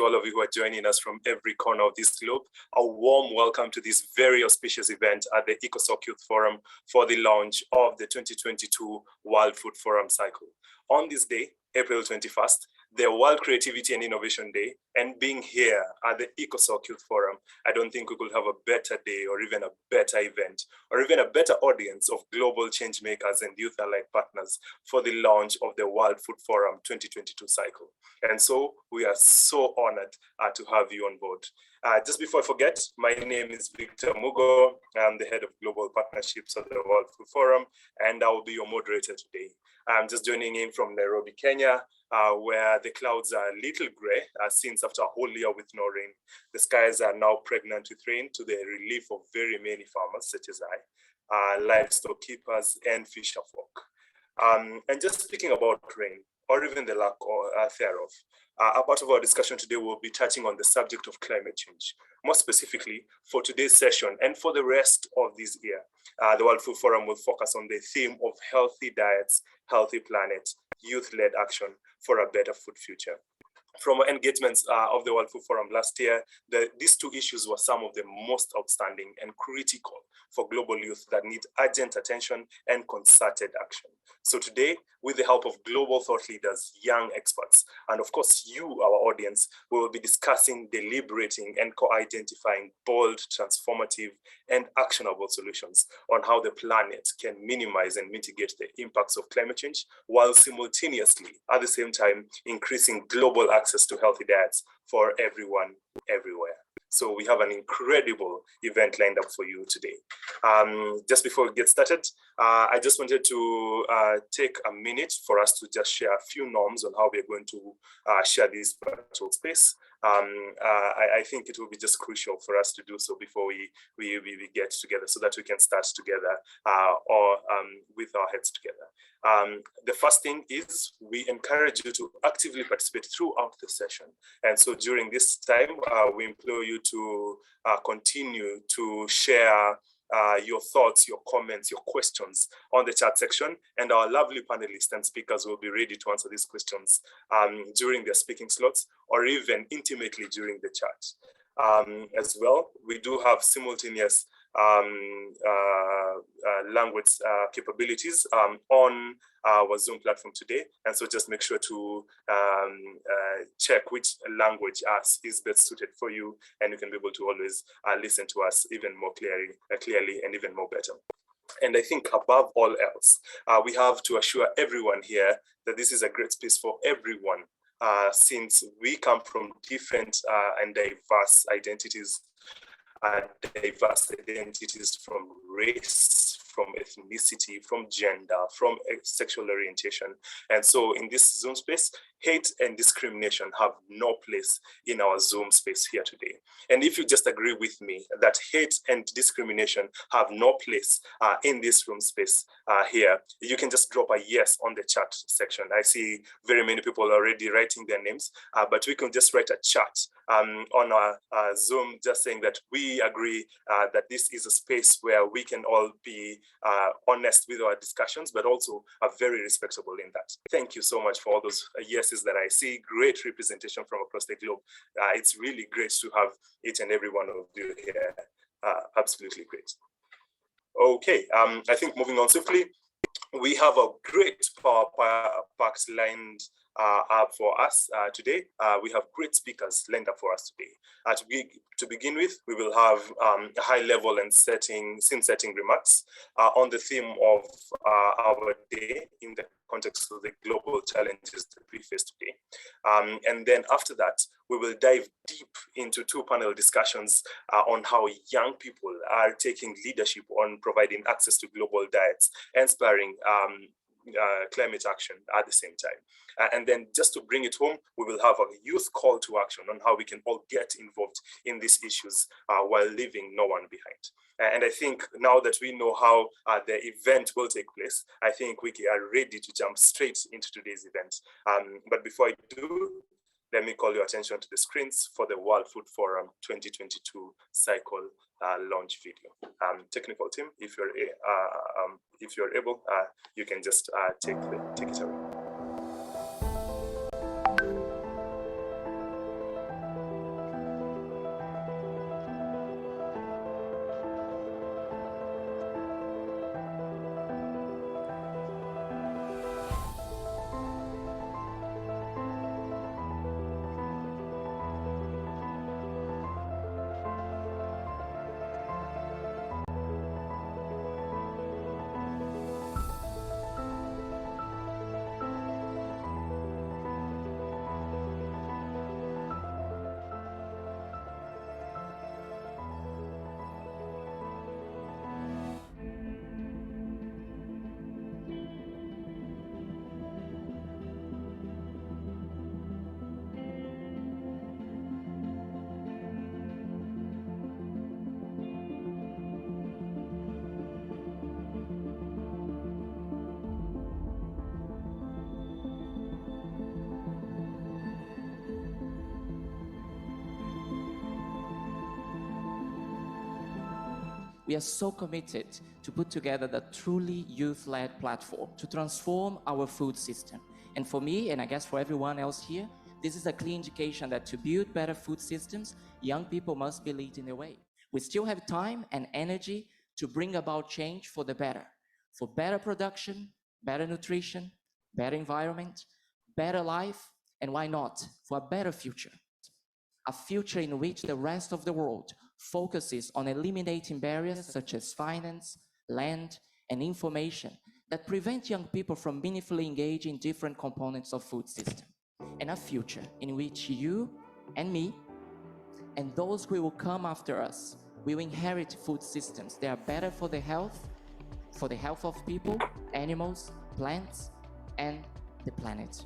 to all of you who are joining us from every corner of this globe. A warm welcome to this very auspicious event at the ECOSOC Youth Forum for the launch of the 2022 World Food Forum cycle. On this day, April 21st, the World Creativity and Innovation Day, and being here at the ECOSOC Youth Forum, I don't think we could have a better day or even a better event or even a better audience of global change makers and youth alike partners for the launch of the World Food Forum 2022 cycle. And so we are so honored to have you on board. Just before I forget, my name is Victor Mugo. I'm the head of global partnerships of the World Food Forum, and I will be your moderator today. I'm just joining in from Nairobi, Kenya, where the clouds are a little gray since after a whole year with no rain. The skies are now pregnant with rain to the relief of very many farmers such as I, livestock keepers and fisher folk. And just speaking about rain, or even the lack thereof, a part of our discussion today will be touching on the subject of climate change. More specifically, for today's session and for the rest of this year, the World Food Forum will focus on the theme of healthy diets, healthy planet, youth-led action for a better food future. From our engagements of the World Food Forum last year, these two issues were some of the most outstanding and critical for global youth that need urgent attention and concerted action. So today, with the help of global thought leaders, young experts, and of course you, our audience, we will be discussing, deliberating, and co-identifying bold, transformative, and actionable solutions on how the planet can minimize and mitigate the impacts of climate change, while simultaneously, at the same time, increasing global access to healthy diets for everyone, everywhere. So we have an incredible event lined up for you today. Just before we get started, I just wanted to take a minute for us to just share a few norms on how we're going to share this virtual space. I think it will be just crucial for us to do so before we get together so that we can start together or with our heads together. The first thing is we encourage you to actively participate throughout the session. And so during this time, we implore you to continue to share your thoughts, your comments, your questions on the chat section, and our lovely panelists and speakers will be ready to answer these questions during their speaking slots or even intimately during the chat. As well, we do have simultaneous language capabilities on our Zoom platform today, and so just make sure to check which language is best suited for you, and you can be able to always listen to us even more clearly and even more better. And I think above all else, we have to assure everyone here that this is a great space for everyone, since we come from different and diverse identities from race, from ethnicity, from gender, from sexual orientation. And so in this Zoom space, hate and discrimination have no place in our Zoom space here today. And if you just agree with me that hate and discrimination have no place in this room space here, you can just drop a yes on the chat section. I see very many people already writing their names, but we can just write a chat on our Zoom, just saying that we agree that this is a space where we can all be honest with our discussions, but also are very respectable in that. Thank you so much for all those yeses that I see. Great representation from across the globe. It's really great to have each and every one of you here. Absolutely great. Okay, I think moving on swiftly, we have a great power packs lined up for us today. We have great speakers lined up for us today. To begin with, we will have a high level and scene setting remarks on the theme of our day in the context of the global challenges that we face today. And then after that, we will dive deep into two panel discussions on how young people are taking leadership on providing access to global diets and inspiring climate action at the same time. And then just to bring it home, we will have a youth call to action on how we can all get involved in these issues while leaving no one behind. And I think now that we know how the event will take place, I think we are ready to jump straight into today's event. But before I do, let me call your attention to the screens for the World Food Forum 2022 cycle launch video. Technical team, if you're able, you can just take it away. we are so committed to put together the truly youth-led platform to transform our food system. And for me, and I guess for everyone else here, this is a clear indication that to build better food systems, young people must be leading the way. We still have time and energy to bring about change for the better, for better production, better nutrition, better environment, better life, and why not, for a better future. A future in which the rest of the world focuses on eliminating barriers such as finance, land, and information that prevent young people from meaningfully engaging in different components of food system. And a future in which you and me and those who will come after us will inherit food systems that are better for the health of people, animals, plants, and the planet.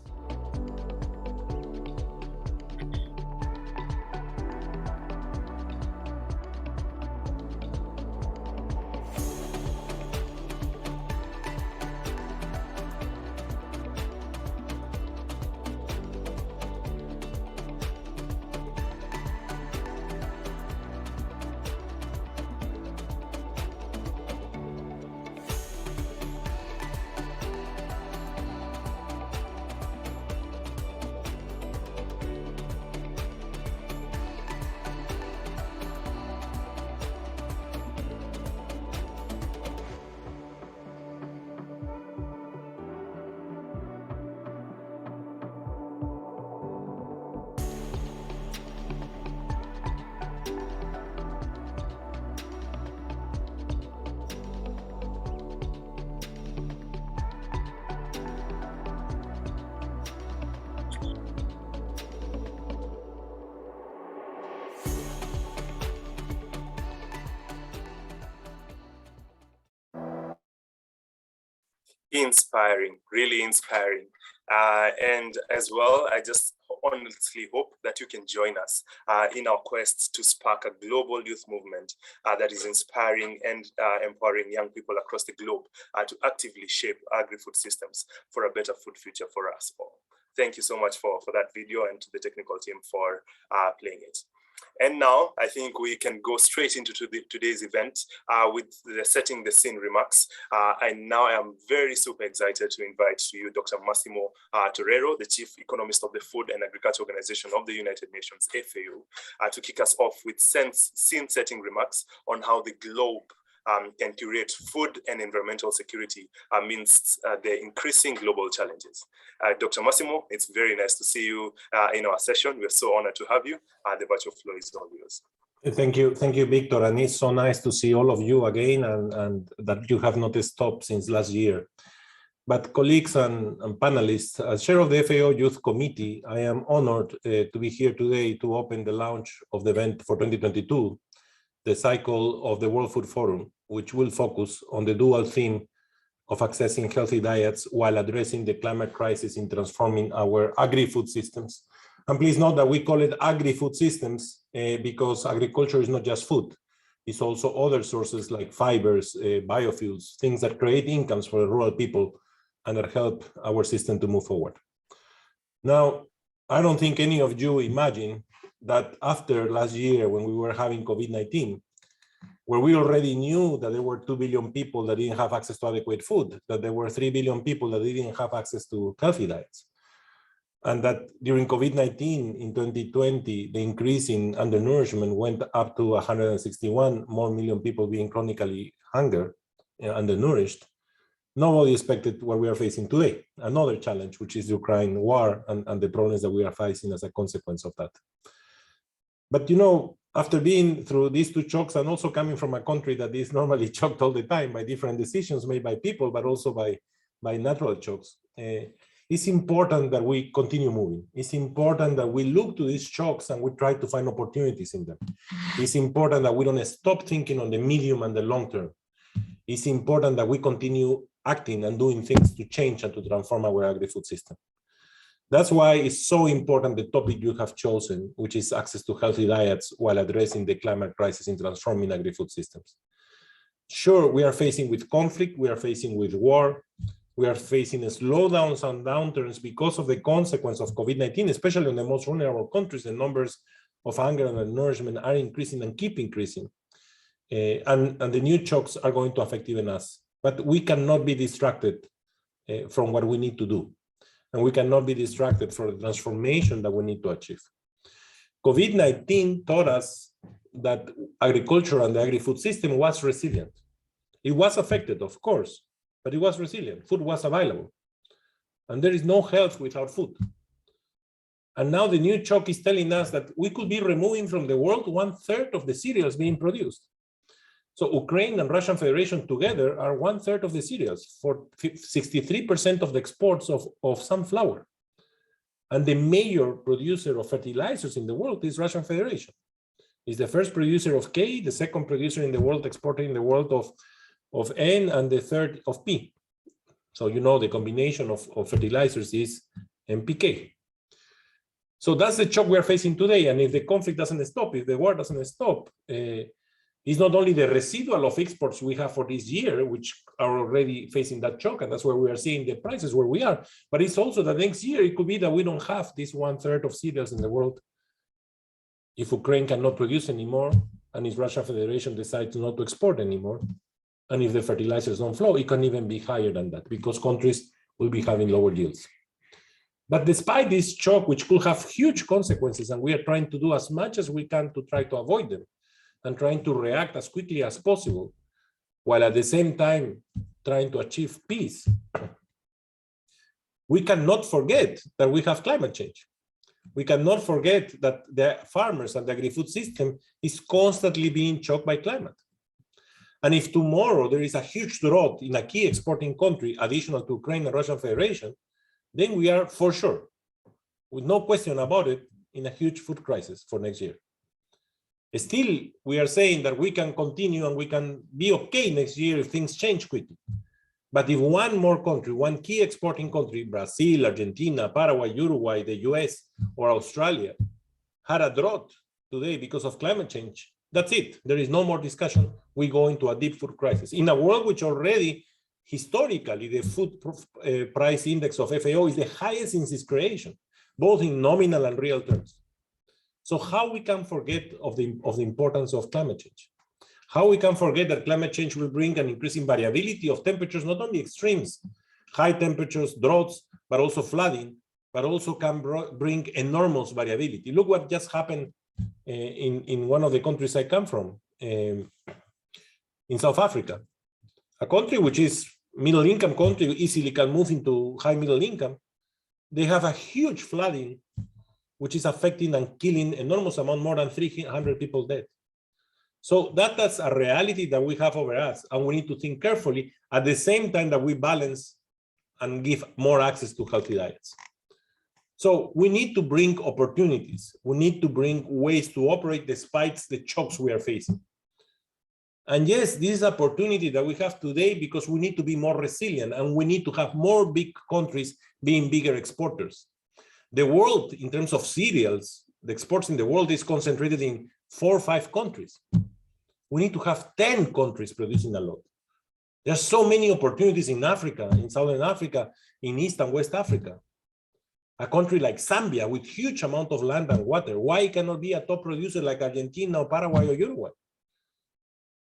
Inspiring, really inspiring. And as well, I just honestly hope that you can join us in our quest to spark a global youth movement that is inspiring and empowering young people across the globe to actively shape agri-food systems for a better food future for us all. Thank you so much for that video, and to the technical team for playing it. And now I think we can go straight into today's event with the setting the scene remarks. And now I am very super excited to invite to you Dr. Massimo Torero, the Chief Economist of the Food and Agriculture Organization of the United Nations, FAO, to kick us off with scene setting remarks on how the globe can curate food and environmental security amidst the increasing global challenges. Dr. Massimo, it's very nice to see you in our session. We're so honored to have you. The virtual floor is all yours. Thank you, Victor. And it's so nice to see all of you again, and that you have not stopped since last year. But colleagues and panelists, as chair of the FAO Youth Committee, I am honored to be here today to open the launch of the event for 2022, the cycle of the World Food Forum, which will focus on the dual theme of accessing healthy diets while addressing the climate crisis in transforming our agri-food systems. And please note that we call it agri-food systems because agriculture is not just food. It's also other sources like fibers, biofuels, things that create incomes for rural people and that help our system to move forward. Now, I don't think any of you imagine that after last year when we were having COVID-19, where we already knew that there were 2 billion people that didn't have access to adequate food, that there were 3 billion people that didn't have access to healthy diets, and that during COVID-19 in 2020, the increase in undernourishment went up to 161 more million people being chronically undernourished. Nobody expected what we are facing today, another challenge, which is the Ukraine war and the problems that we are facing as a consequence of that. But you know, after being through these two shocks and also coming from a country that is normally shocked all the time by different decisions made by people, but also by natural shocks, it's important that we continue moving. It's important that we look to these shocks and we try to find opportunities in them. It's important that we don't stop thinking on the medium and the long term. It's important that we continue acting and doing things to change and to transform our agri-food system. That's why it's so important the topic you have chosen, which is access to healthy diets while addressing the climate crisis in transforming agri-food systems. Sure, we are facing with conflict, we are facing with war, we are facing slowdowns and downturns because of the consequence of COVID-19, especially in the most vulnerable countries. The numbers of hunger and malnourishment are increasing and keep increasing. and the new shocks are going to affect even us. But we cannot be distracted from what we need to do. And we cannot be distracted from the transformation that we need to achieve. COVID-19 taught us that agriculture and the agri-food system was resilient. It was affected, of course, but it was resilient. Food was available. And there is no health without food. And now the new shock is telling us that we could be removing from the world 1/3 of the cereals being produced. So Ukraine and Russian Federation together are 1/3 of the cereals, for 63% of the exports of sunflower. And the major producer of fertilizers in the world is Russian Federation. It's the first producer of K, the second producer in the world exporting in the world of N, and the third of P. So you know the combination of fertilizers is NPK. So that's the shock we are facing today. And if the conflict doesn't stop, if the war doesn't stop, it's not only the residual of exports we have for this year, which are already facing that shock, and that's where we are seeing the prices where we are, but it's also that next year it could be that we don't have this 1/3 of cereals in the world if Ukraine cannot produce anymore, and if Russian Federation decides not to export anymore, and if the fertilizers don't flow, it can even be higher than that because countries will be having lower yields. But despite this shock, which could have huge consequences, and we are trying to do as much as we can to try to avoid them, and trying to react as quickly as possible, while at the same time trying to achieve peace, we cannot forget that we have climate change. We cannot forget that the farmers and the agri-food system is constantly being choked by climate. And if tomorrow there is a huge drought in a key exporting country, additional to Ukraine and Russian Federation, then we are for sure, with no question about it, in a huge food crisis for next year. Still, we are saying that we can continue and we can be okay next year if things change quickly. But if one more country, one key exporting country, Brazil, Argentina, Paraguay, Uruguay, the US, or Australia, had a drought today because of climate change, that's it. There is no more discussion. We go into a deep food crisis. In a world which already, historically, the food price index of FAO is the highest since its creation, both in nominal and real terms. So how we can forget of the importance of climate change? How we can forget that climate change will bring an increasing variability of temperatures, not only extremes, high temperatures, droughts, but also flooding, but also can bring enormous variability. Look what just happened in one of the countries I come from, in South Africa, a country which is middle income country, easily can move into high middle income. They have a huge flooding which is affecting and killing enormous amount, more than 300 people dead. So that's a reality that we have over us, and we need to think carefully at the same time that we balance and give more access to healthy diets. So we need to bring opportunities. We need to bring ways to operate despite the shocks we are facing. And yes, this is an opportunity that we have today because we need to be more resilient and we need to have more big countries being bigger exporters. The world, in terms of cereals, the exports in the world is concentrated in 4 or 5 countries. We need to have 10 countries producing a lot. There are so many opportunities in Africa, in Southern Africa, in East and West Africa. A country like Zambia with huge amount of land and water, why cannot be a top producer like Argentina or Paraguay or Uruguay?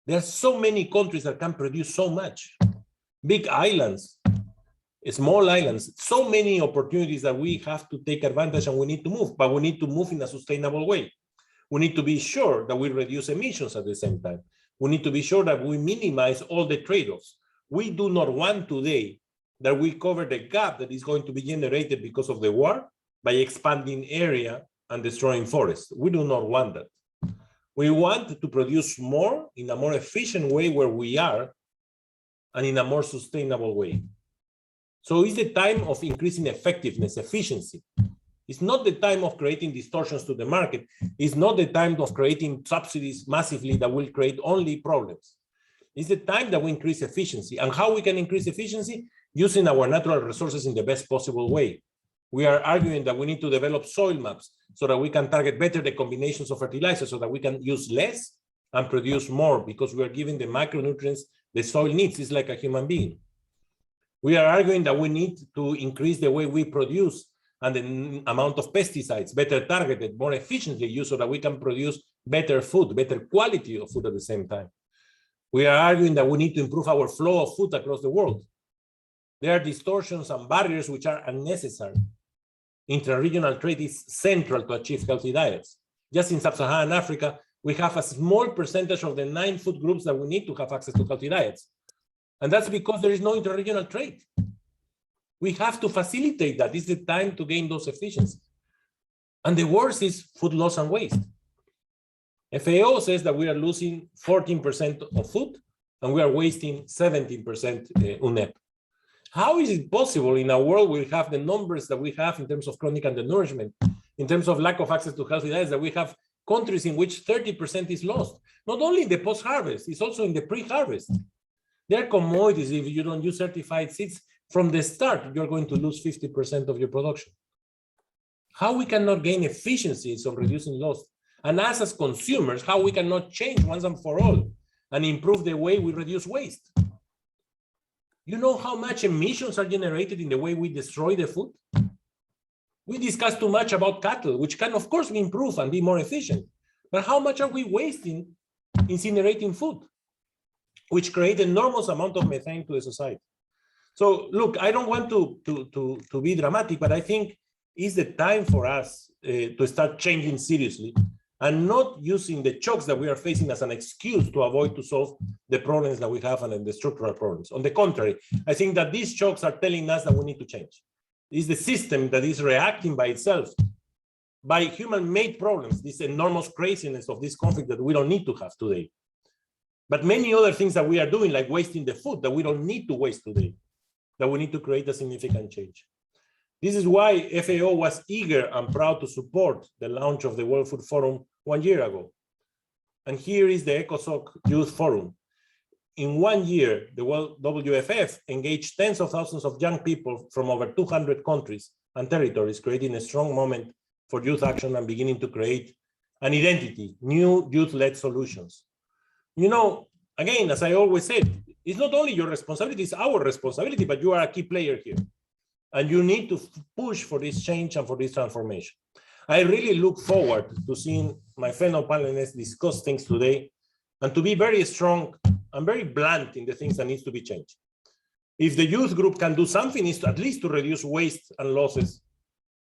There are so many countries that can produce so much. Big islands, small islands, so many opportunities that we have to take advantage and we need to move, but we need to move in a sustainable way. We need to be sure that we reduce emissions at the same time. We need to be sure that we minimize all the trade-offs. We do not want today that we cover the gap that is going to be generated because of the war by expanding area and destroying forests. We do not want that. We want to produce more in a more efficient way where we are and in a more sustainable way. So it's the time of increasing effectiveness, efficiency. It's not the time of creating distortions to the market. It's not the time of creating subsidies massively that will create only problems. It's the time that we increase efficiency. And how we can increase efficiency? Using our natural resources in the best possible way. We are arguing that we need to develop soil maps so that we can target better the combinations of fertilizers so that we can use less and produce more because we are giving the micronutrients the soil needs. It's like a human being. We are arguing that we need to increase the way we produce and the amount of pesticides, better targeted, more efficiently used so that we can produce better food, better quality of food at the same time. We are arguing that we need to improve our flow of food across the world. There are distortions and barriers which are unnecessary. Intra-regional trade is central to achieve healthy diets. Just in sub-Saharan Africa, we have a small percentage of the 9 food groups that we need to have access to healthy diets. And that's because there is no intra-regional trade. We have to facilitate that. It's the time to gain those efficiencies. And the worst is food loss and waste. FAO says that we are losing 14% of food and we are wasting 17% UNEP. How is it possible in a world where we have the numbers that we have in terms of chronic undernourishment, in terms of lack of access to healthy diets, that we have countries in which 30% is lost? Not only in the post-harvest, it's also in the pre-harvest. There are commodities, if you don't use certified seeds, from the start, you're going to lose 50% of your production. How we cannot gain efficiencies of reducing loss? And us as consumers, how we cannot change once and for all and improve the way we reduce waste? You know how much emissions are generated in the way we destroy the food? We discuss too much about cattle, which can of course be improved and be more efficient. But how much are we wasting incinerating food, which create enormous amount of methane to the society? So look, I don't want to be dramatic, but I think it's the time for us to start changing seriously and not using the shocks that we are facing as an excuse to avoid to solve the problems that we have and the structural problems. On the contrary, I think that these shocks are telling us that we need to change. It's the system that is reacting by itself, by human-made problems, this enormous craziness of this conflict that we don't need to have today. But many other things that we are doing, like wasting the food that we don't need to waste today, that we need to create a significant change. This is why FAO was eager and proud to support the launch of the World Food Forum 1 year ago. And here is the ECOSOC Youth Forum. In 1 year, the WFF engaged tens of thousands of young people from over 200 countries and territories, creating a strong moment for youth action and beginning to create an identity, new youth-led solutions. You know, again, as I always said, it's not only your responsibility, it's our responsibility, but you are a key player here. And you need to push for this change and for this transformation. I really look forward to seeing my fellow panelists discuss things today and to be very strong and very blunt in the things that needs to be changed. If the youth group can do something, is to at least to reduce waste and losses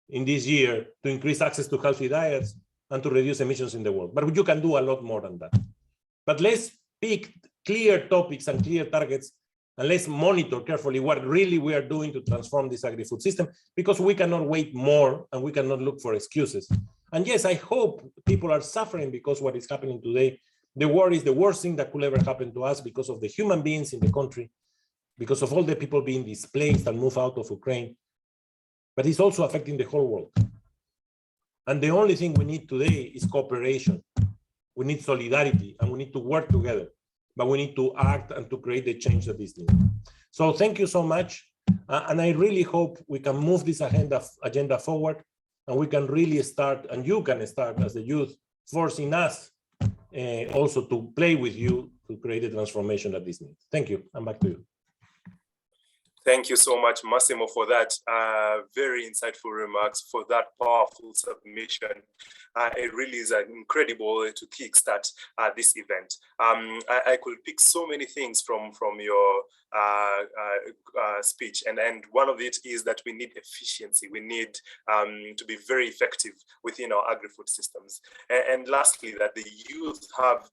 in this year, to increase access to healthy diets and to reduce emissions in the world. But you can do a lot more than that. But let's pick clear topics and clear targets, and let's monitor carefully what really we are doing to transform this agri-food system, because we cannot wait more and we cannot look for excuses. And yes, I hope people are suffering because what is happening today. The war is the worst thing that could ever happen to us because of the human beings in the country, because of all the people being displaced and moved out of Ukraine. But it's also affecting the whole world. And the only thing we need today is cooperation. We need solidarity and we need to work together. But we need to act and to create the change that is needed. So thank you so much. And I really hope we can move this agenda forward, and we can really start, and you can start as the youth, forcing us also to play with you to create the transformation that is needed. Thank you, and back to you. Thank you so much, Massimo, for that very insightful remarks, for that powerful submission. It really is incredible to kickstart this event. I could pick so many things from your speech, and one of it is that we need efficiency. We need to be very effective within our agri-food systems. And lastly, that the youth have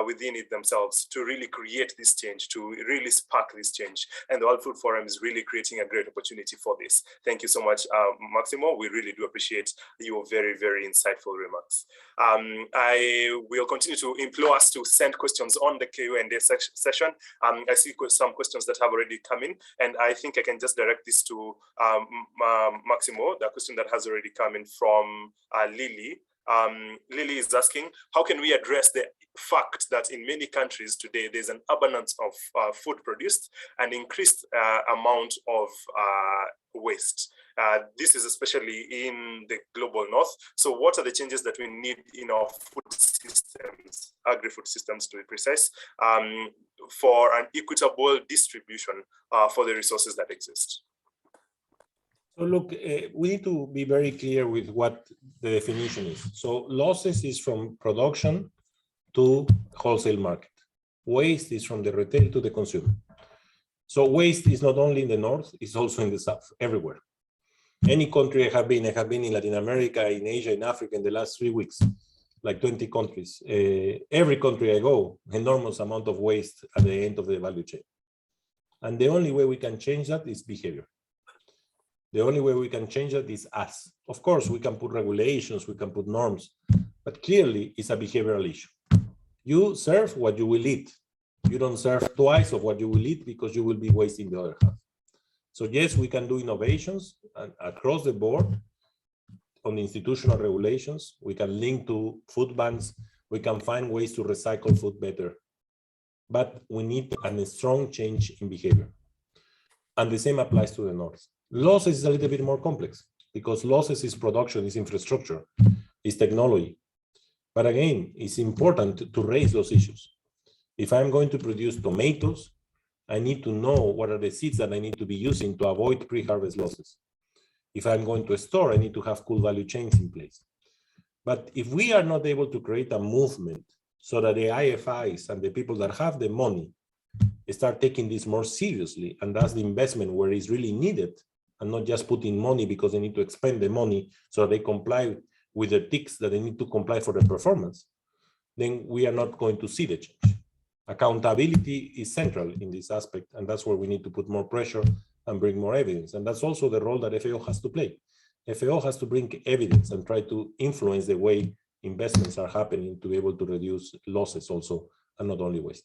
within it themselves to really create this change, to really spark this change. And the World Food Forum is really creating a great opportunity for this. Thank you so much, Maximo. We really do appreciate your very, very insightful remarks. I will continue to implore us to send questions on the Q&A session. I see some questions that have already come in, and I think I can just direct this to Maximo, the question that has already come in from Lily. Lily is asking, how can we address the fact that in many countries today there's an abundance of food produced and increased amount of waste? This is especially in the global north. So what are the changes that we need in our food systems, agri-food systems to be precise, for an equitable distribution for the resources that exist? So look, we need to be very clear with what the definition is. So losses is from production to wholesale market. Waste is from the retail to the consumer. So waste is not only in the north, it's also in the south, everywhere. Any country I have been in Latin America, in Asia, in Africa in the last 3 weeks, like 20 countries. Every country I go, enormous amount of waste at the end of the value chain. And the only way we can change that is behavior. The only way we can change that is us. Of course, we can put regulations, we can put norms, but clearly it's a behavioral issue. You serve what you will eat. You don't serve twice of what you will eat because you will be wasting the other half. So yes, we can do innovations across the board on institutional regulations. We can link to food banks. We can find ways to recycle food better. But we need a strong change in behavior. And the same applies to the north. Losses is a little bit more complex because losses is production, is infrastructure, is technology. But again, it's important to raise those issues. If I'm going to produce tomatoes, I need to know what are the seeds that I need to be using to avoid pre-harvest losses. If I'm going to a store, I need to have cool value chains in place. But if we are not able to create a movement so that the IFIs and the people that have the money start taking this more seriously, and that's the investment where it's really needed, and not just putting money because they need to expend the money so they comply with the ticks that they need to comply for the performance, then we are not going to see the change. Accountability is central in this aspect, and that's where we need to put more pressure and bring more evidence. And that's also the role that FAO has to play. FAO has to bring evidence and try to influence the way investments are happening to be able to reduce losses also, and not only waste.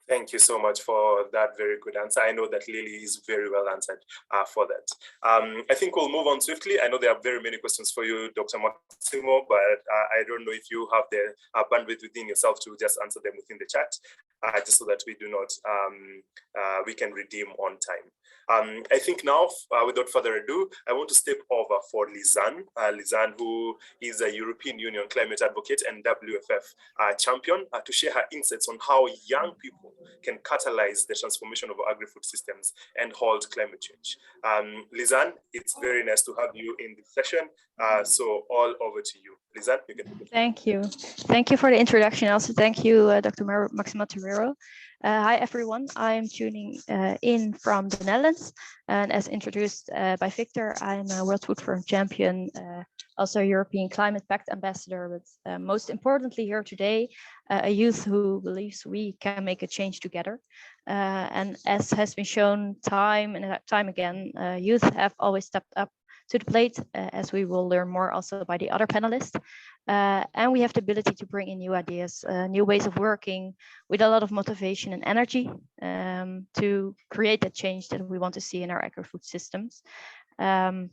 Thank you so much for that very good answer. I know that Lily is very well answered for that. I think we'll move on swiftly. I know there are very many questions for you, Dr. Maximo, but I don't know if you have the bandwidth within yourself to just answer them within the chat, just so that we do not, we can redeem on time. I think now, without further ado, I want to step over for Lizanne. Lizanne, who is a European Union climate advocate and WFF champion, to share her insights on how young people can catalyze the transformation of agri-food systems and halt climate change. Lizanne, it's very nice to have you in this session. So all over to you. Lizanne, you can begin. Thank you. Thank you for the introduction. Also, thank you, Dr. Maximo Terrero. Hi, everyone. I'm tuning in from the Netherlands. And as introduced by Victor, I'm a World Food Forum champion, also a European Climate Pact ambassador, but most importantly here today, a youth who believes we can make a change together. And as has been shown time and time again, youth have always stepped up to the plate, as we will learn more also by the other panelists. And we have the ability to bring in new ideas, new ways of working with a lot of motivation and energy to create that change that we want to see in our agri-food systems. And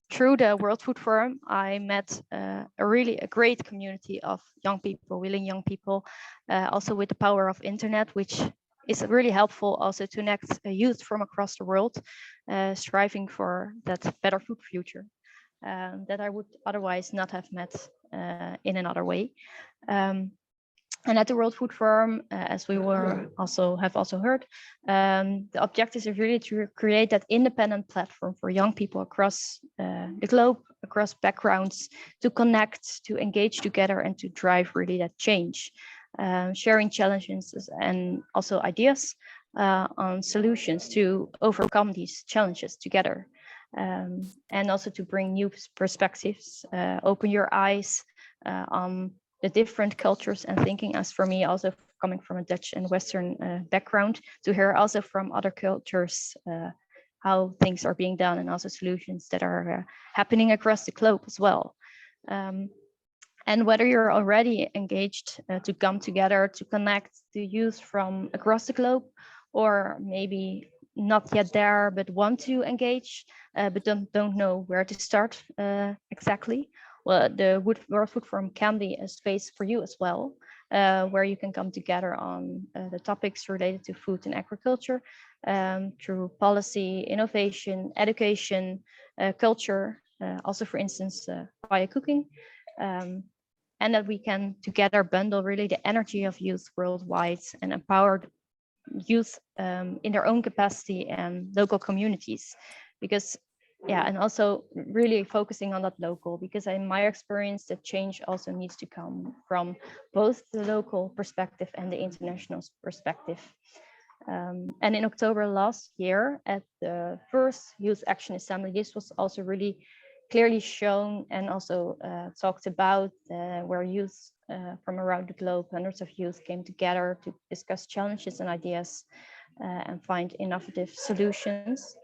through the World Food Forum, I met a great community of young people, willing young people, also with the power of internet, which is really helpful also to connect youth from across the world, striving for that better food future that I would otherwise not have met in another way. And at the World Food Forum, as we have also heard, the objective is really to create that independent platform for young people across the globe, across backgrounds, to connect, to engage together, and to drive really that change. Sharing challenges and also ideas on solutions to overcome these challenges together, and also to bring new perspectives, open your eyes on the different cultures and thinking. As for me, also coming from a Dutch and Western background, to hear also from other cultures how things are being done, and also solutions that are happening across the globe as well. And whether you're already engaged to come together, to connect to youth from across the globe, or maybe not yet there, but want to engage, but don't know where to start exactly, well, the World Food Forum can be a space for you as well, where you can come together on the topics related to food and agriculture, through policy, innovation, education, culture, also, for instance, via cooking. And that we can together bundle really the energy of youth worldwide and empower youth in their own capacity and local communities. Because yeah, and also really focusing on that local, because in my experience, the change also needs to come from both the local perspective and the international perspective. And in October last year, at the first Youth Action Assembly, this was also really clearly shown and also talked about, where youth from around the globe, hundreds of youth came together to discuss challenges and ideas and find innovative solutions.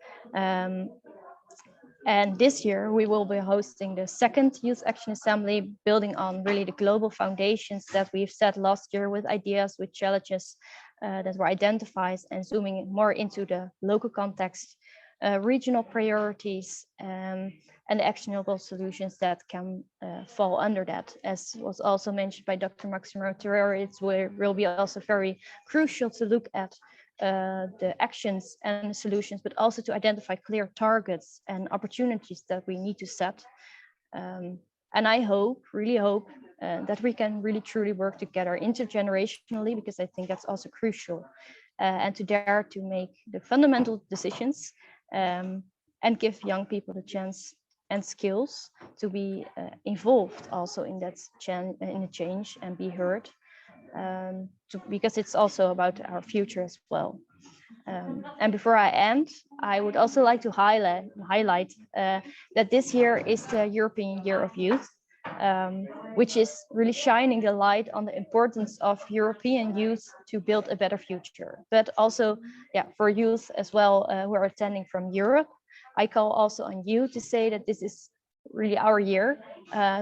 And this year we will be hosting the second Youth Action Assembly, building on really the global foundations that we've set last year with ideas, with challenges that were identified, and zooming more into the local context, regional priorities, and actionable solutions that can fall under that. As was also mentioned by Dr. Maximo Terrero, it will be also very crucial to look at the actions and solutions, but also to identify clear targets and opportunities that we need to set. And I hope, really hope, that we can really truly work together intergenerationally, because I think that's also crucial, and to dare to make the fundamental decisions and give young people the chance and skills to be involved also in that in the change and be heard. Because it's also about our future as well. And before I end, I would also like to highlight that this year is the European Year of Youth, which is really shining the light on the importance of European youth to build a better future. But also, yeah, for youth as well who are attending from Europe, I call also on you to say that this is really our year.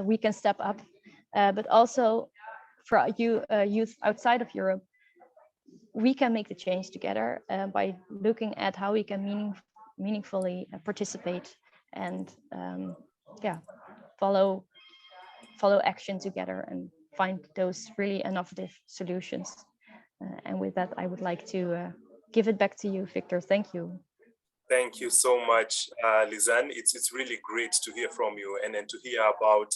We can step up, but also for you, youth outside of Europe, we can make the change together by looking at how we can meaningfully participate and yeah, follow action together and find those really innovative solutions. And with that, I would like to give it back to you, Victor. Thank you. Thank you so much, Lizanne. It's really great to hear from you and then to hear about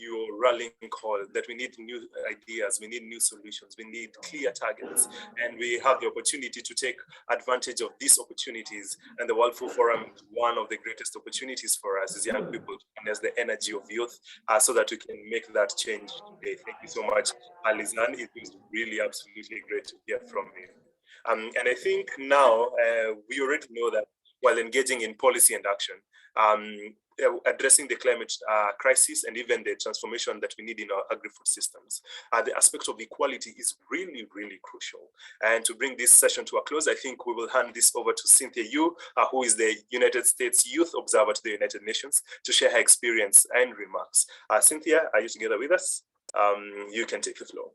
your rallying call that we need new ideas, we need new solutions, we need clear targets, and we have the opportunity to take advantage of these opportunities. And the World Food Forum is one of the greatest opportunities for us as young people, and as the energy of youth, so that we can make that change today. Thank you so much, Lizanne. It was really absolutely great to hear from you. And I think now we already know that while engaging in policy and action, addressing the climate crisis and even the transformation that we need in our agri-food systems, the aspect of equality is really, really crucial. And to bring this session to a close, I think we will hand this over to Cynthia Yu, who is the United States Youth Observer to the United Nations, to share her experience and remarks. Cynthia, are you together with us? You can take the floor.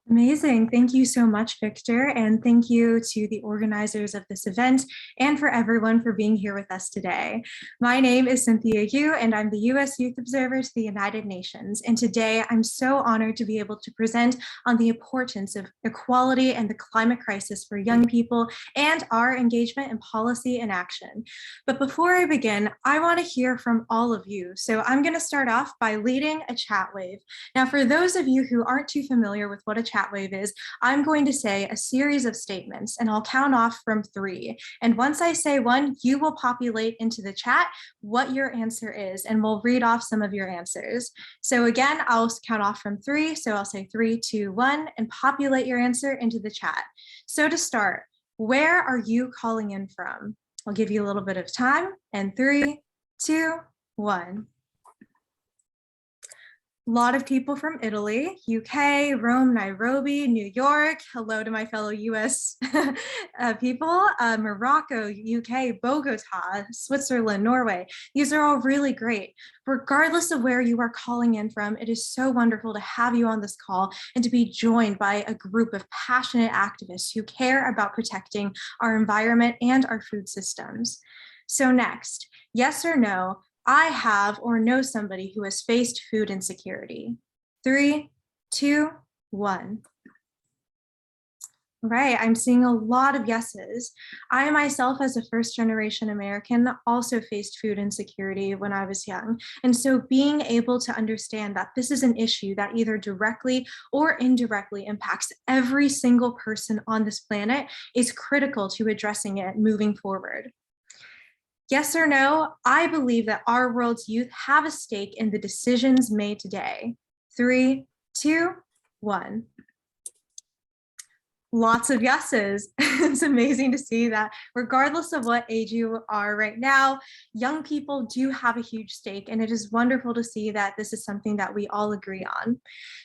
Amazing. Thank you so much, Victor. And thank you to the organizers of this event and for everyone for being here with us today. My name is Cynthia Yu, and I'm the U.S. Youth Observer to the United Nations. And today I'm so honored to be able to present on the importance of equality and the climate crisis for young people and our engagement in policy and action. But before I begin, I want to hear from all of you. So I'm going to start off by leading a chat wave. Now, for those of you who aren't too familiar with what a chat wave is, I'm going to say a series of statements and I'll count off from 3. And once I say 1, you will populate into the chat what your answer is, and we'll read off some of your answers. So again, I'll count off from 3. So I'll say 3, 2, 1, and populate your answer into the chat. So to start, where are you calling in from? I'll give you a little bit of time, and 3, 2, 1. A lot of people from Italy, UK, Rome, Nairobi, New York. Hello to my fellow US people. Morocco, UK, Bogota, Switzerland, Norway. These are all really great. Regardless of where you are calling in from, it is so wonderful to have you on this call and to be joined by a group of passionate activists who care about protecting our environment and our food systems. So next, yes or no, I have or know somebody who has faced food insecurity. 3, 2, 1. Right, I'm seeing a lot of yeses. I myself, as a first-generation American, also faced food insecurity when I was young. And so being able to understand that this is an issue that either directly or indirectly impacts every single person on this planet is critical to addressing it moving forward. Yes or no? I believe that our world's youth have a stake in the decisions made today. 3, 2, 1. Lots of yeses. It's amazing to see that regardless of what age you are right now, young people do have a huge stake, and it is wonderful to see that this is something that we all agree on.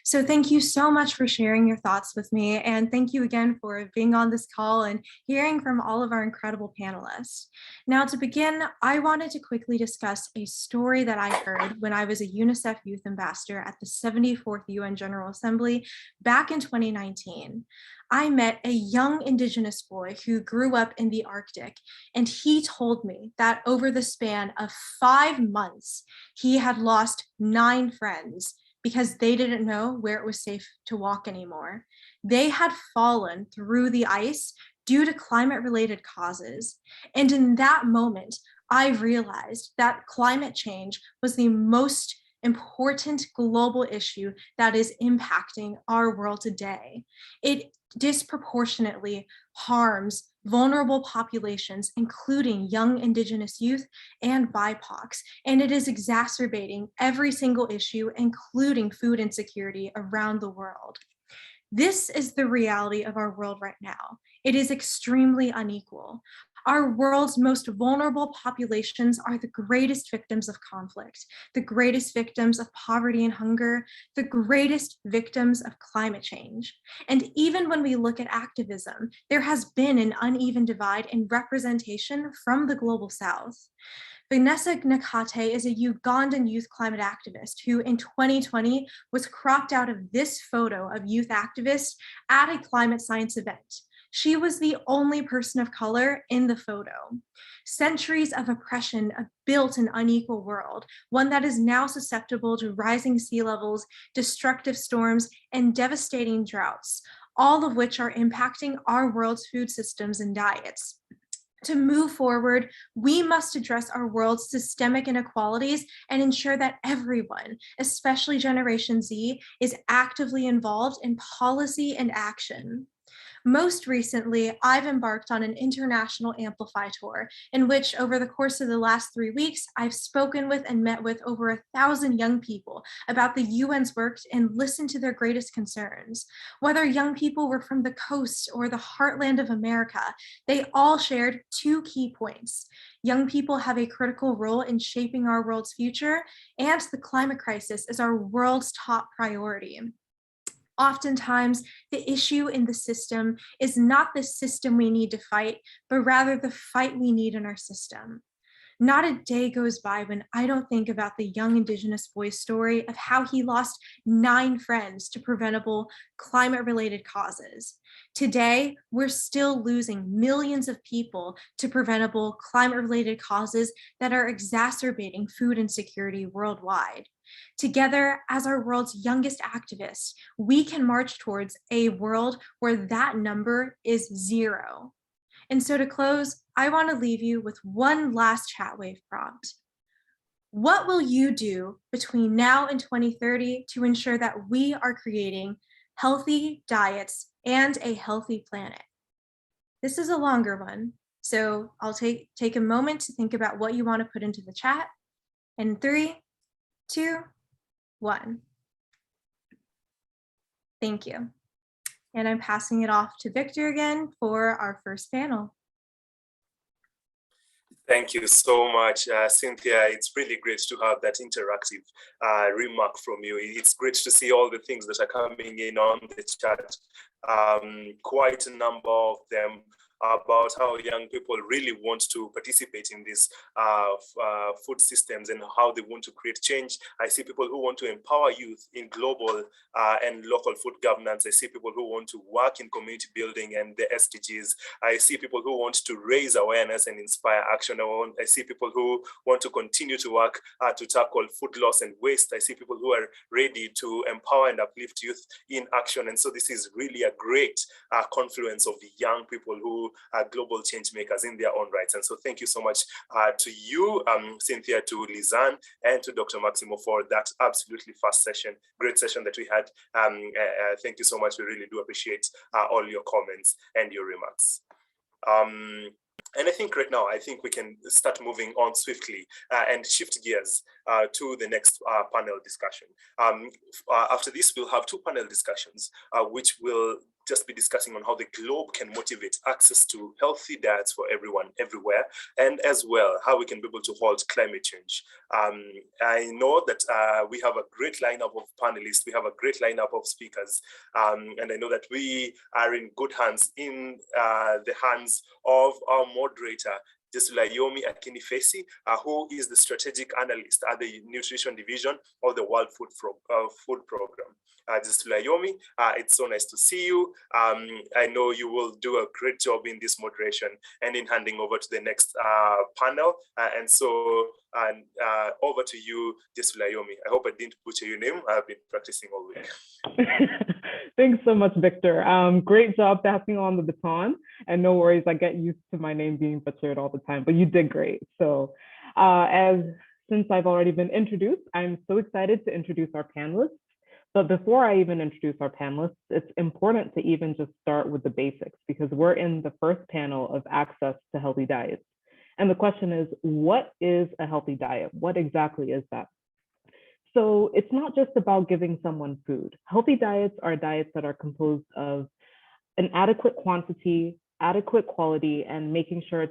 So thank you so much for sharing your thoughts with me, and thank you again for being on this call and hearing from all of our incredible panelists. Now, to begin, I wanted to quickly discuss a story that I heard when I was a UNICEF Youth Ambassador at the 74th UN General Assembly back in 2019. I met a young Indigenous boy who grew up in the Arctic, and he told me that over the span of 5 months, he had lost 9 friends because they didn't know where it was safe to walk anymore. They had fallen through the ice due to climate-related causes. And in that moment, I realized that climate change was the most important global issue that is impacting our world today. It disproportionately harms vulnerable populations, including young Indigenous youth and BIPOCs, and it is exacerbating every single issue, including food insecurity around the world. This is the reality of our world right now. It is extremely unequal. Our world's most vulnerable populations are the greatest victims of conflict, the greatest victims of poverty and hunger, the greatest victims of climate change. And even when we look at activism, there has been an uneven divide in representation from the global South. Vanessa Nakate is a Ugandan youth climate activist who in 2020 was cropped out of this photo of youth activists at a climate science event. She was the only person of color in the photo. Centuries of oppression built an unequal world, one that is now susceptible to rising sea levels, destructive storms, and devastating droughts, all of which are impacting our world's food systems and diets. To move forward, we must address our world's systemic inequalities and ensure that everyone, especially Generation Z, is actively involved in policy and action. Most recently, I've embarked on an international Amplify tour in which over the course of the last 3 weeks, I've spoken with and met with over 1,000 young people about the UN's work and listened to their greatest concerns. Whether young people were from the coast or the heartland of America, they all shared 2 key points. Young people have a critical role in shaping our world's future, and the climate crisis is our world's top priority. Oftentimes, the issue in the system is not the system we need to fight, but rather the fight we need in our system. Not a day goes by when I don't think about the young Indigenous boy's story of how he lost 9 friends to preventable climate-related causes. Today, we're still losing millions of people to preventable climate-related causes that are exacerbating food insecurity worldwide. Together, as our world's youngest activists, we can march towards a world where that number is 0. And so to close, I want to leave you with one last Chatwave prompt. What will you do between now and 2030 to ensure that we are creating healthy diets and a healthy planet? This is a longer one, so I'll take a moment to think about what you want to put into the chat. And 3, 2, 1. Thank you. And I'm passing it off to Victor again for our first panel. Thank you so much, Cynthia. It's really great to have that interactive remark from you. It's great to see all the things that are coming in on the chat. Quite a number of them about how young people really want to participate in these food systems and how they want to create change. I see people who want to empower youth in global and local food governance. I see people who want to work in community building and the SDGs. I see people who want to raise awareness and inspire action. I see people who want to continue to work to tackle food loss and waste. I see people who are ready to empower and uplift youth in action. And so this is really a great confluence of the young people who are global change makers in their own rights. And so thank you so much to you, Cynthia, to Lizanne, and to Dr. Maximo for that absolutely fast session, great session that we had. Thank you so much. We really do appreciate all your comments and your remarks. And I think right now, we can start moving on swiftly and shift gears to the next panel discussion. After this, we'll have two panel discussions, which will just be discussing on how the globe can motivate access to healthy diets for everyone, everywhere, and as well, how we can be able to halt climate change. I know that we have a great lineup of panelists, we have a great lineup of speakers, and I know that we are in good hands, in the hands of our moderator, Yomi Akinifesi, who is the strategic analyst at the nutrition division of the World Food Program. Yomi, it's so nice to see you. I know you will do a great job in this moderation and in handing over to the next panel. And so over to you, Yomi. I hope I didn't butcher your name. I've been practicing all week. Thanks so much, Victor. Great job passing on the baton. And no worries, I get used to my name being butchered all the time, but you did great. So since I've already been introduced, I'm so excited to introduce our panelists. But before I even introduce our panelists, it's important to even just start with the basics, because we're in the first panel of access to healthy diets. And the question is, what is a healthy diet? What exactly is that? So it's not just about giving someone food. Healthy diets are diets that are composed of an adequate quantity, adequate quality, and making sure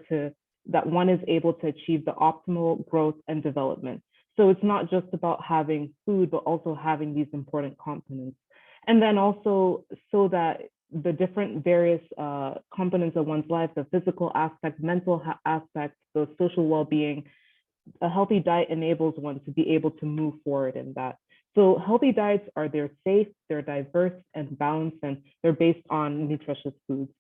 that one is able to achieve the optimal growth and development. So it's not just about having food, but also having these important components. And then also so that the different various components of one's life, the physical aspect, mental aspect, the social well-being, a healthy diet enables one to be able to move forward in that. So healthy diets they're safe, they're diverse and balanced, and they're based on nutritious foods.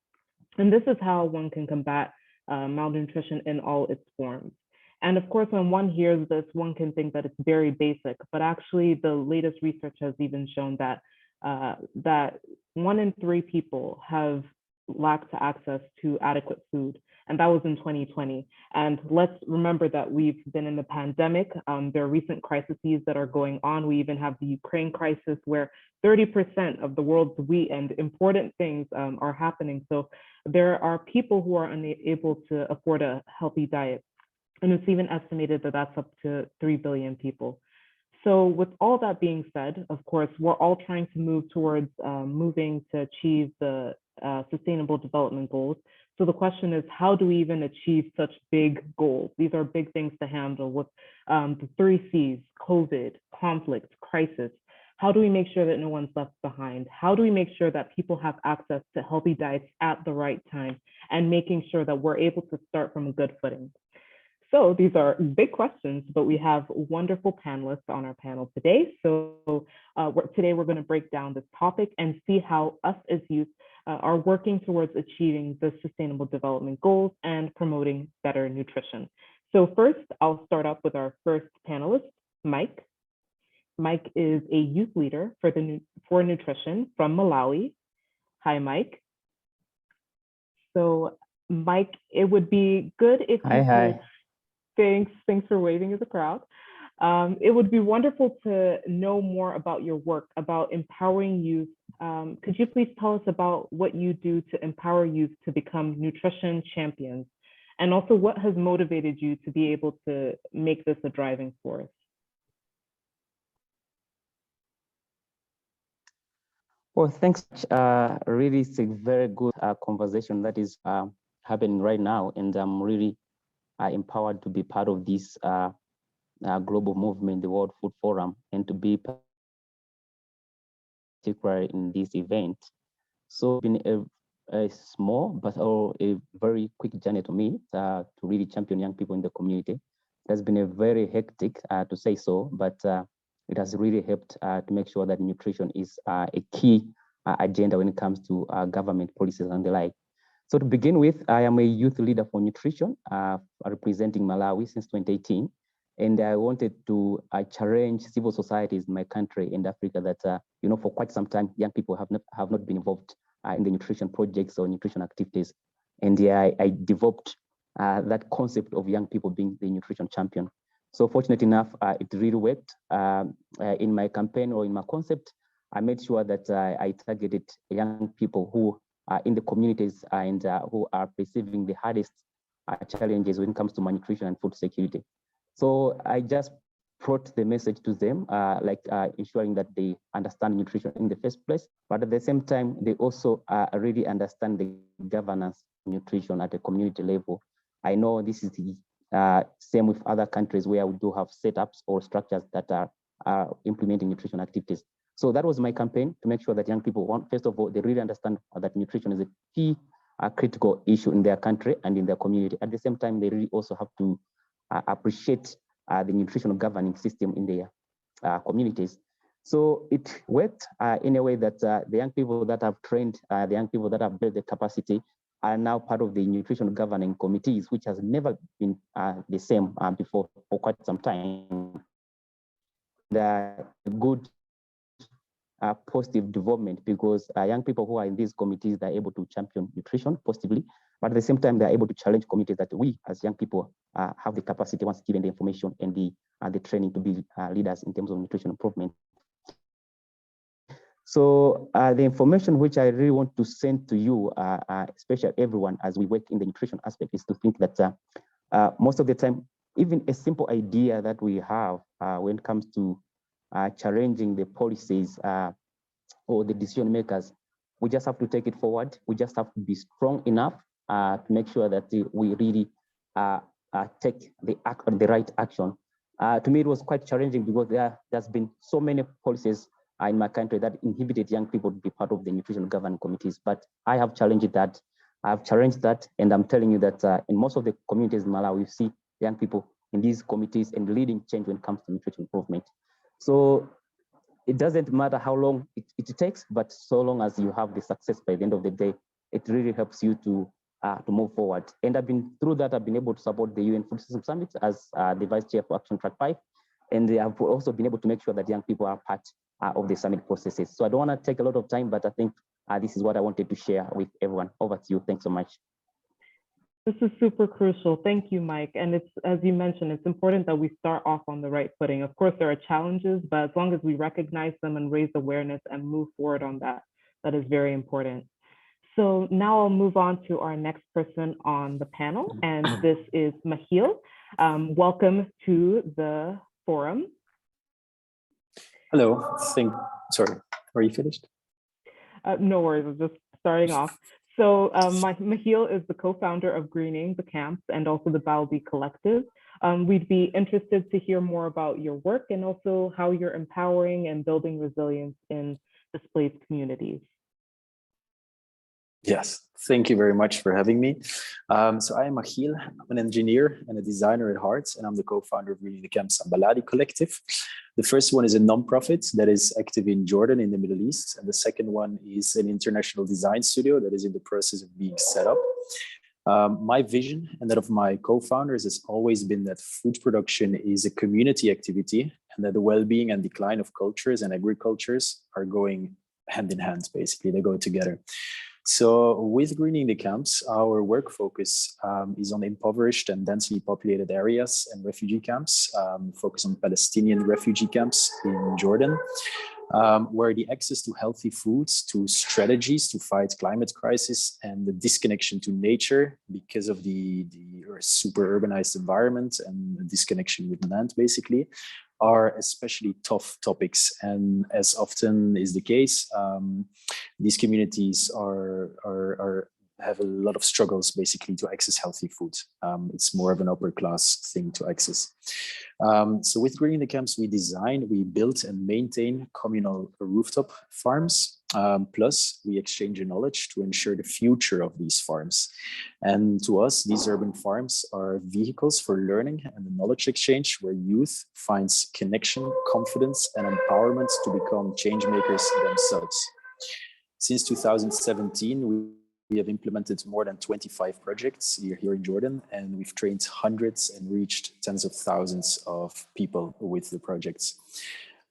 And this is how one can combat malnutrition in all its forms. And of course, when one hears this, one can think that it's very basic, but actually the latest research has even shown that that 1 in 3 people have lacked access to adequate food. And that was in 2020. And let's remember that we've been in the pandemic. There are recent crises that are going on. We even have the Ukraine crisis, where 30% of the world's wheat and important things are happening. So there are people who are unable to afford a healthy diet. And it's even estimated that that's up to 3 billion people. So with all that being said, of course, we're all trying to move towards moving to achieve the Sustainable Development Goals. So the question is, how do we even achieve such big goals? These are big things to handle with the 3 C's, COVID, conflict, crisis. How do we make sure that no one's left behind? How do we make sure that people have access to healthy diets at the right time, and making sure that we're able to start from a good footing? So these are big questions, but we have wonderful panelists on our panel today. So today we're going to break down this topic and see how us as youth are working towards achieving the Sustainable Development Goals and promoting better nutrition. So first, I'll start off with our first panelist, Mike. Mike is a youth leader for nutrition from Malawi. Hi, Mike. So Mike, it would be good if you could. Thanks for waving at the crowd. It would be wonderful to know more about your work, about empowering youth. Could you please tell us about what you do to empower youth to become nutrition champions? And also, what has motivated you to be able to make this a driving force? Well, thanks. Really, it's a very good conversation that is happening right now. And I'm really empowered to be part of this global movement, the World Food Forum, and to be particular in this event. So it's been a small but a very quick journey to me to really champion young people in the community. It has been a very hectic, to say so, but it has really helped to make sure that nutrition is a key agenda when it comes to government policies and the like. So to begin with, I am a youth leader for nutrition, representing Malawi since 2018. And I wanted to challenge civil societies in my country and Africa that, for quite some time, young people have not been involved in the nutrition projects or nutrition activities. And I developed that concept of young people being the nutrition champion. So fortunate enough, it really worked. In my campaign or in my concept, I made sure that I targeted young people who are in the communities and who are receiving the hardest challenges when it comes to malnutrition and food security. So I just brought the message to them, ensuring that they understand nutrition in the first place, but at the same time, they also really understand the governance nutrition at the community level. I know this is the same with other countries where we do have setups or structures that are implementing nutrition activities. So that was my campaign to make sure that young people, first of all, they really understand that nutrition is a key critical issue in their country and in their community. At the same time, they really also have to appreciate the nutritional governing system in their communities. So it worked in a way that the young people that have trained, the young people that have built the capacity are now part of the nutrition governing committees, which has never been the same before for quite some time. The good positive development, because young people who are in these committees, they're able to champion nutrition positively, but at the same time, they're able to challenge communities that we as young people have the capacity, once given the information and the training, to be leaders in terms of nutrition improvement. So the information which I really want to send to you, especially everyone as we work in the nutrition aspect, is to think that most of the time, even a simple idea that we have when it comes to challenging the policies or the decision makers, we just have to take it forward. We just have to be strong enough to make sure that we really take the right action. To me, it was quite challenging because there's been so many policies in my country that inhibited young people to be part of the nutrition governing committees. But I have challenged that. I've challenged that, and I'm telling you that in most of the communities in Malawi, we see young people in these committees and leading change when it comes to nutrition improvement. So it doesn't matter how long it takes, but so long as you have the success by the end of the day, it really helps you to move forward. And I've been through that. I've been able to support the UN Food System Summit as the Vice Chair for Action Track 5. And I've also been able to make sure that young people are part of the summit processes. So I don't want to take a lot of time, but I think this is what I wanted to share with everyone. Over to you. Thanks so much. This is super crucial. Thank you, Mike. And it's, as you mentioned, it's important that we start off on the right footing. Of course, there are challenges, but as long as we recognize them and raise awareness and move forward on that, that is very important. So now I'll move on to our next person on the panel, and this is Mahil. Welcome to the forum. Hello, sorry, are you finished? No worries, I'm just starting off. So Mahil is the co-founder of Greening the Camps and also the Baladi Collective. We'd be interested to hear more about your work and also how you're empowering and building resilience in displaced communities. Yes, thank you very much for having me. So I am Achille, I'm an engineer and a designer at heart, and I'm the co-founder of Greening the Camps and Baladi Collective. The first one is a non-profit that is active in Jordan in the Middle East. And the second one is an international design studio that is in the process of being set up. My vision and that of my co-founders has always been that food production is a community activity and that the well-being and decline of cultures and agricultures are going hand in hand, basically, they go together. So with Greening the Camps, our work focus is on impoverished and densely populated areas and refugee camps, focus on Palestinian refugee camps in Jordan, where the access to healthy foods, to strategies to fight climate crisis, and the disconnection to nature because of the super urbanized environment and the disconnection with land, basically, are especially tough topics. And as often is the case, these communities have a lot of struggles basically to access healthy food. It's more of an upper class thing to access. So with Greening the Camps, we design, we build and maintain communal rooftop farms. Plus we exchange knowledge to ensure the future of these farms. And to us, these urban farms are vehicles for learning and the knowledge exchange where youth finds connection, confidence, and empowerment to become change makers themselves. Since 2017, we have implemented more than 25 projects here in Jordan, and we've trained hundreds and reached tens of thousands of people with the projects.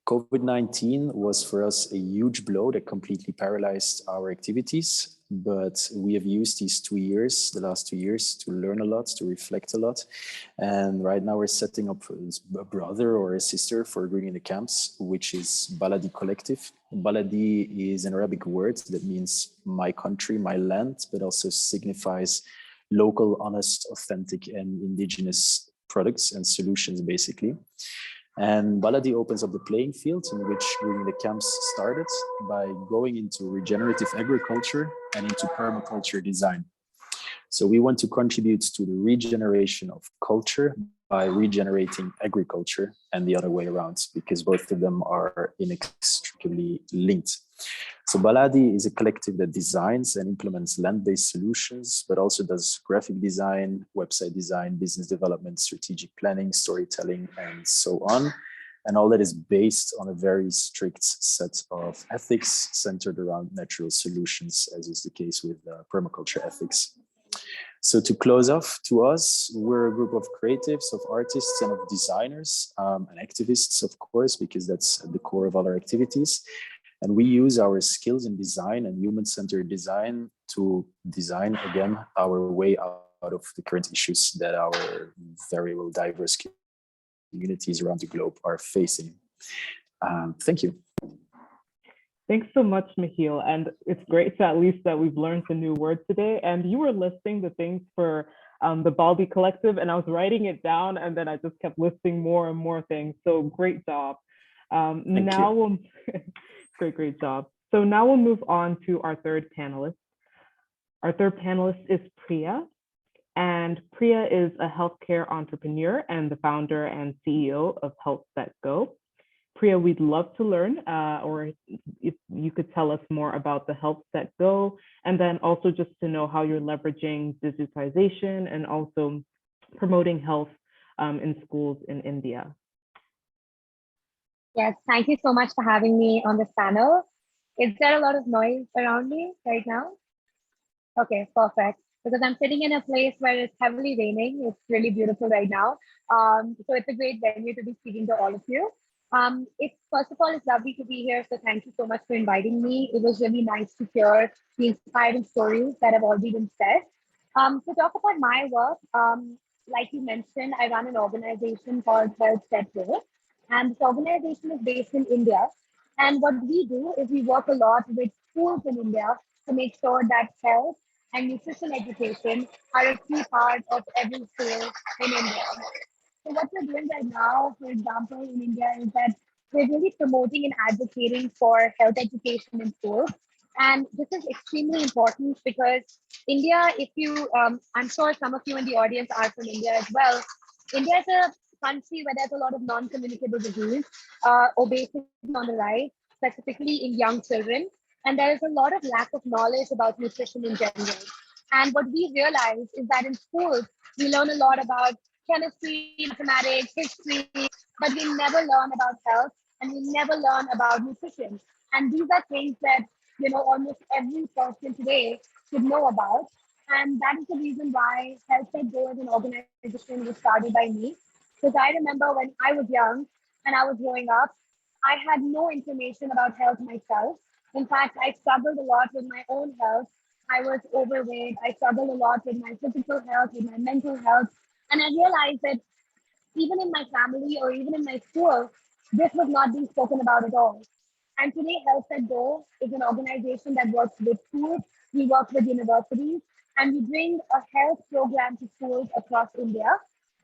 COVID-19 was for us a huge blow that completely paralyzed our activities, but we have used these the last 2 years, to learn a lot, to reflect a lot. And right now we're setting up a brother or a sister for Greening the Camps, which is Baladi Collective. Baladi is an Arabic word that means my country, my land, but also signifies local, honest, authentic, and indigenous products and solutions, basically. And Baladi opens up the playing field in which really the camps started by going into regenerative agriculture and into permaculture design. So we want to contribute to the regeneration of culture by regenerating agriculture and the other way around, because both of them are inextricably linked. So Baladi is a collective that designs and implements land-based solutions, but also does graphic design, website design, business development, strategic planning, storytelling, and so on. And all that is based on a very strict set of ethics centered around natural solutions, as is the case with permaculture ethics. So to close off, to us, we're a group of creatives, of artists, and of designers, and activists, of course, because that's at the core of all our activities. And we use our skills in design and human-centered design to design, again, our way out of the current issues that our very well diverse communities around the globe are facing. Thank you. Thanks so much, Michiel. And it's great to at least that we've learned a new word today. And you were listing the things for the Baladi Collective, and I was writing it down, and then I just kept listing more and more things. So great job. Now we'll great job. So now we'll move on to our third panelist. Our third panelist is Priya. And Priya is a healthcare entrepreneur and the founder and CEO of Health.Go. Priya, we'd love to learn, or if you could tell us more about the Health.Go, and then also just to know how you're leveraging digitization and also promoting health in schools in India. Yes, thank you so much for having me on this panel. Is there a lot of noise around me right now? Okay, perfect. Because I'm sitting in a place where it's heavily raining. It's really beautiful right now. So it's a great venue to be speaking to all of you. First of all, it's lovely to be here. So thank you so much for inviting me. It was really nice to hear the inspiring stories that have already been said. To talk about my work, like you mentioned, I run an organization called Health.Go. And this organization is based in India. And what we do is we work a lot with schools in India to make sure that health and nutrition education are a key part of every school in India. So what we're doing right now, for example, in India, is that we're really promoting and advocating for health education in schools. And this is extremely important because India, if you, I'm sure some of you in the audience are from India as well. India is a country where there's a lot of non-communicable disease, obesity on the rise, specifically in young children. And there is a lot of lack of knowledge about nutrition in general. And what we realize is that in schools, we learn a lot about chemistry, mathematics, history, but we never learn about health and we never learn about nutrition. And these are things that, you know, almost every person today should know about. And that is the reason why Health.Go as an organization was started by me. Because I remember when I was young and I was growing up, I had no information about health myself. In fact, I struggled a lot with my own health. I was overweight. I struggled a lot with my physical health, with my mental health. And I realized that even in my family or even in my school, this was not being spoken about at all. And today, Health.Go is an organization that works with schools. We work with universities, and we bring a health program to schools across India.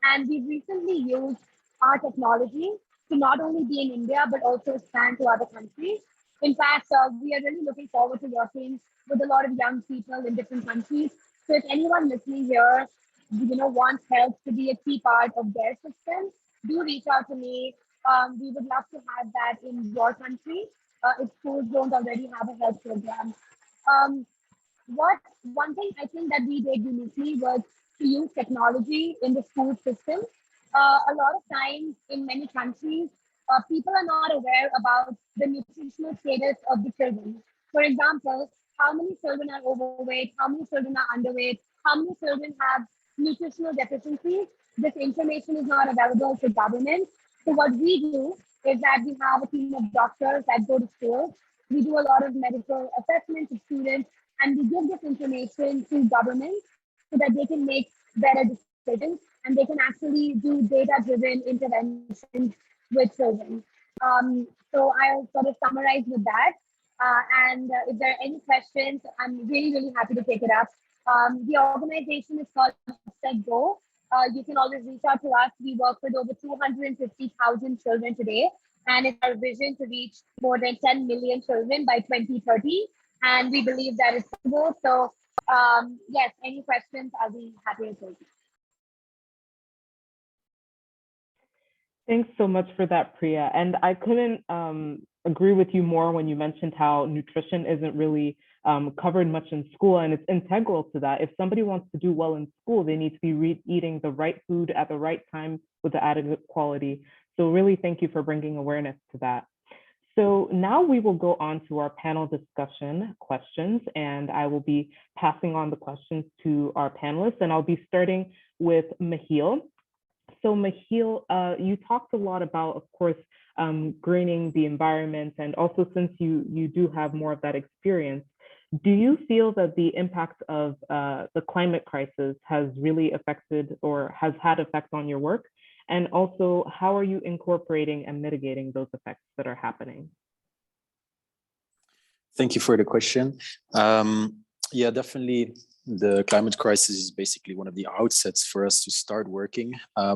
And we've recently used our technology to not only be in India, but also expand to other countries. In fact, we are really looking forward to working with a lot of young people in different countries. So if anyone listening here, you know, wants health to be a key part of their system, do reach out to me. We would love to have that in your country if schools don't already have a health program. One thing I think that we did uniquely was to use technology in the school system. A lot of times in many countries, people are not aware about the nutritional status of the children. For example, how many children are overweight, how many children are underweight, how many children have nutritional deficiencies. This information is not available to government. So what we do is that we have a team of doctors that go to schools. We do a lot of medical assessments of students, and we give this information to government so that they can make better decisions and they can actually do data-driven interventions with children. So I'll sort of summarize with that. And if there are any questions, I'm really, really happy to take it up. The organization is called Go. You can always reach out to us. We work with over 250,000 children today, and it's our vision to reach more than 10 million children by 2030. And we believe that it's possible. So yes, any questions, I'll be happy to take. Thanks so much for that, Priya. And I couldn't agree with you more when you mentioned how nutrition isn't really covered much in school, and it's integral to that. If somebody wants to do well in school, they need to be eating the right food at the right time with the adequate quality. So really thank you for bringing awareness to that. So now we will go on to our panel discussion questions, and I will be passing on the questions to our panelists, and I'll be starting with Mahil. So Mahil, you talked a lot about, of course, greening the environment, and also since you do have more of that experience, do you feel that the impact of the climate crisis has really affected or has had effect on your work? And also, how are you incorporating and mitigating those effects that are happening? Thank you for the question. Yeah, definitely. The climate crisis is basically one of the outsets for us to start working. I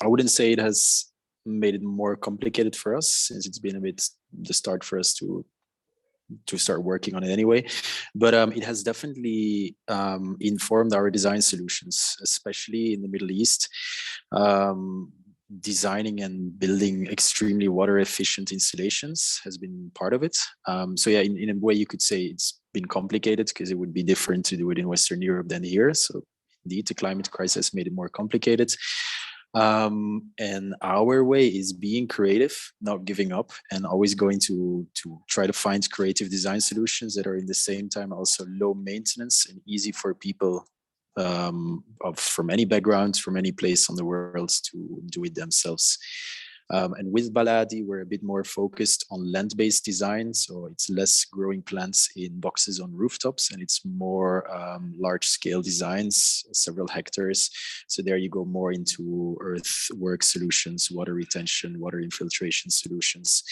wouldn't say it has made it more complicated for us, since it's been a bit the start for us to start working on it anyway. But it has definitely informed our design solutions, especially in the Middle East. Designing and building extremely water efficient installations has been part of it. So yeah, in a way you could say it's been complicated, because it would be different to do it in Western Europe than here. So indeed, the climate crisis made it more complicated. And our way is being creative, not giving up, and always going to try to find creative design solutions that are in the same time also low maintenance and easy for people from any background, from any place on the world to do it themselves. And with Baladi, we're a bit more focused on land-based design. So it's less growing plants in boxes on rooftops, and it's more large-scale designs, several hectares. So there you go more into earthwork solutions, water retention, water infiltration solutions.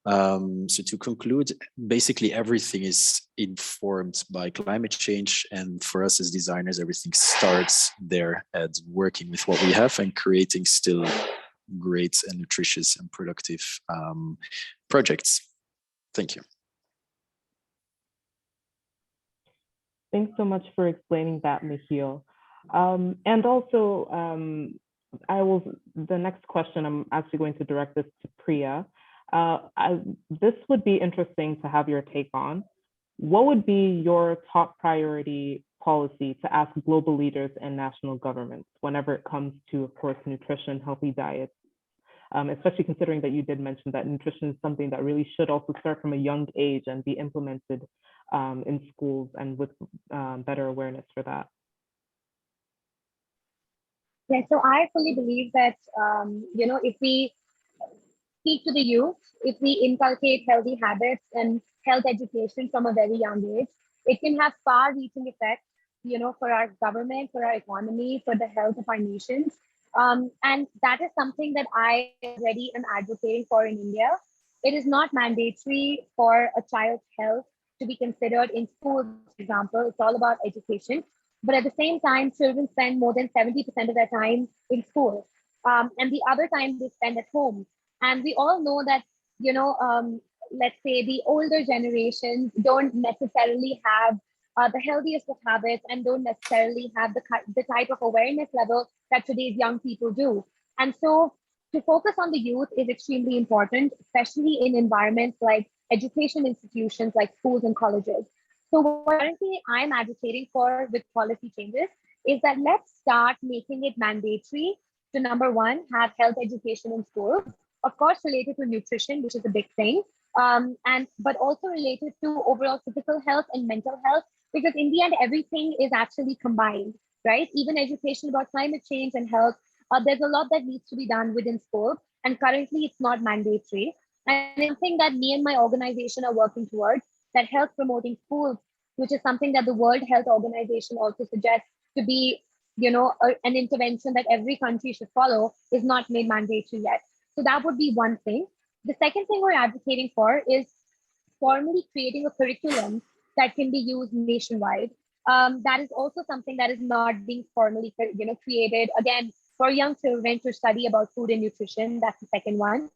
So to conclude, basically everything is informed by climate change, and for us as designers, everything starts there at working with what we have and creating still great and nutritious and productive projects. Thank you. Thanks so much for explaining that, Michiel. And also, the next question, I'm actually going to direct this to Priya. This would be interesting to have your take on. What would be your top priority policy to ask global leaders and national governments whenever it comes to, of course, nutrition, healthy diets, especially considering that you did mention that nutrition is something that really should also start from a young age and be implemented in schools and with better awareness for that? Yeah, so I fully believe that, if we speak to the youth, if we inculcate healthy habits and health education from a very young age, it can have far-reaching effects, for our government, for our economy, for the health of our nations. And that is something that I already am advocating for in India. It is not mandatory for a child's health to be considered in school, for example. It's all about education. But at the same time, children spend more than 70% of their time in school. And the other time they spend at home. And we all know that, let's say the older generations don't necessarily have the healthiest of habits and don't necessarily have the type of awareness level that today's young people do. And so to focus on the youth is extremely important, especially in environments like education institutions like schools and colleges. So what currently I'm advocating for with policy changes is that let's start making it mandatory to, number one, have health education in schools, of course, related to nutrition, which is a big thing, but also related to overall physical health and mental health, because in the end, everything is actually combined, right? Even education about climate change and health, there's a lot that needs to be done within school, and currently it's not mandatory. And something that me and my organization are working towards, that health promoting schools, which is something that the World Health Organization also suggests to be, an intervention that every country should follow, is not made mandatory yet. So that would be one thing. The second thing we're advocating for is formally creating a curriculum that can be used nationwide. that is also something that is not being formally, created. Again, for young children to study about food and nutrition, that's the second one.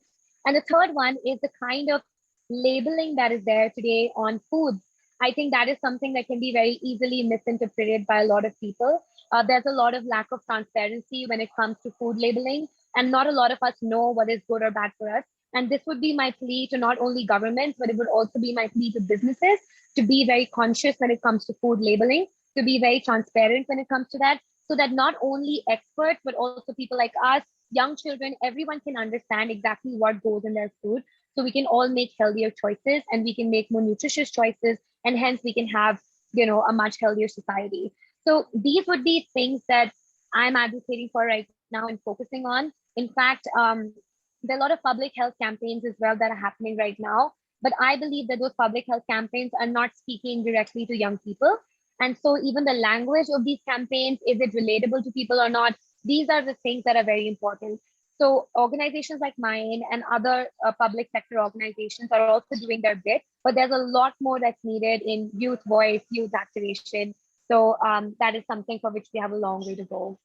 And the third one is the kind of labeling that is there today on foods. I think that is something that can be very easily misinterpreted by a lot of people. There's a lot of lack of transparency when it comes to food labeling, and not a lot of us know what is good or bad for us. And this would be my plea to not only governments, but it would also be my plea to businesses to be very conscious when it comes to food labeling, to be very transparent when it comes to that, so that not only experts, but also people like us, young children, everyone can understand exactly what goes in their food. So we can all make healthier choices, and we can make more nutritious choices, and hence we can have, a much healthier society. So these would be things that I'm advocating for right now and focusing on. In fact, there are a lot of public health campaigns as well that are happening right now, but I believe that those public health campaigns are not speaking directly to young people. And so even the language of these campaigns, is it relatable to people or not? These are the things that are very important. So organizations like mine and other public sector organizations are also doing their bit, but there's a lot more that's needed in youth voice, youth activation. So that is something for which we have a long way to go.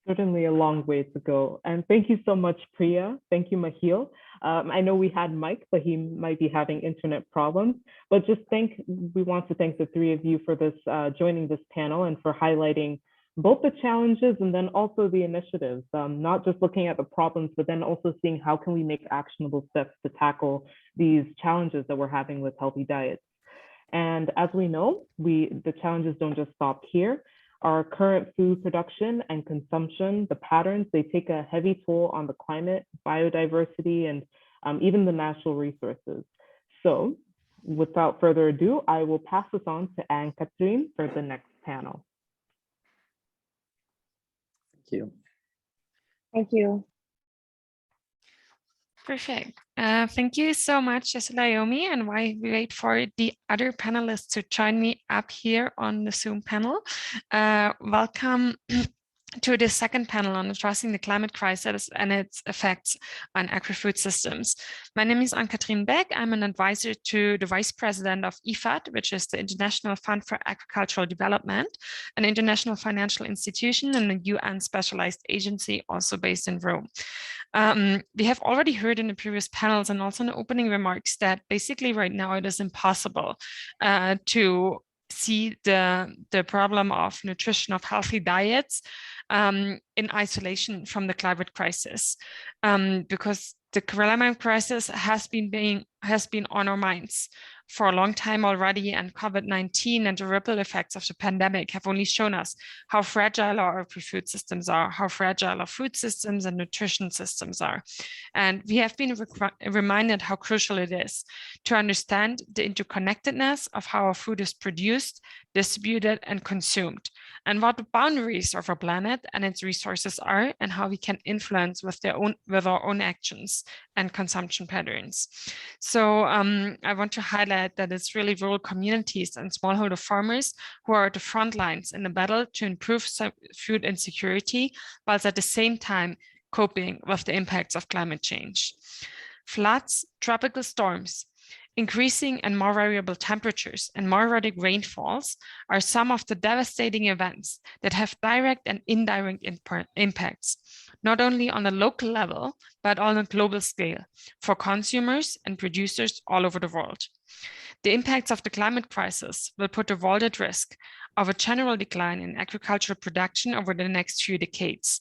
Certainly a long way to go. And thank you so much, Priya. Thank you, Mahil. I know we had Mike, but he might be having internet problems. But we want to thank the three of you for this joining this panel and for highlighting both the challenges and then also the initiatives, not just looking at the problems, but then also seeing how can we make actionable steps to tackle these challenges that we're having with healthy diets. And as we know, the challenges don't just stop here. Our current food production and consumption, the patterns, they take a heavy toll on the climate, biodiversity, and even the natural resources. So without further ado, I will pass this on to Anne-Catherine for the next panel. Thank you. Thank you. Perfect. Thank you so much, Naomi. And while we wait for the other panelists to join me up here on the Zoom panel, welcome to the second panel on addressing the climate crisis and its effects on agri-food systems. My name is Anne-Catherine Beck. I'm an advisor to the Vice President of IFAD, which is the International Fund for Agricultural Development, an international financial institution and a UN specialized agency also based in Rome. We have already heard in the previous panels and also in the opening remarks that basically right now it is impossible to see the problem of nutrition, of healthy diets in isolation from the climate crisis, because the climate crisis has been on our minds for a long time already, and COVID-19 and the ripple effects of the pandemic have only shown us how fragile our agri-food systems are, how fragile our food systems and nutrition systems are. And we have been reminded how crucial it is to understand the interconnectedness of how our food is produced, distributed, and consumed, and what the boundaries of our planet and its resources are, and how we can influence with our own actions and consumption patterns. So I want to highlight that it's really rural communities and smallholder farmers who are at the front lines in the battle to improve food insecurity, whilst at the same time coping with the impacts of climate change. Floods, tropical storms, increasing and more variable temperatures and more erratic rainfalls are some of the devastating events that have direct and indirect impacts, not only on a local level, but on a global scale for consumers and producers all over the world. The impacts of the climate crisis will put the world at risk of a general decline in agricultural production over the next few decades,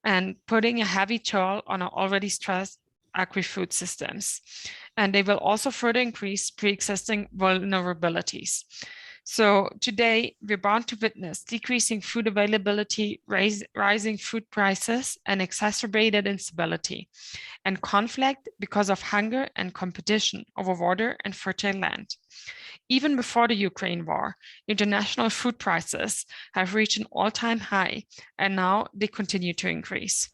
and putting a heavy toll on our already stressed agri-food systems. And they will also further increase pre-existing vulnerabilities. So today, we're bound to witness decreasing food availability, rising food prices, and exacerbated instability, and conflict because of hunger and competition over water and fertile land. Even before the Ukraine war, international food prices have reached an all-time high, and now they continue to increase.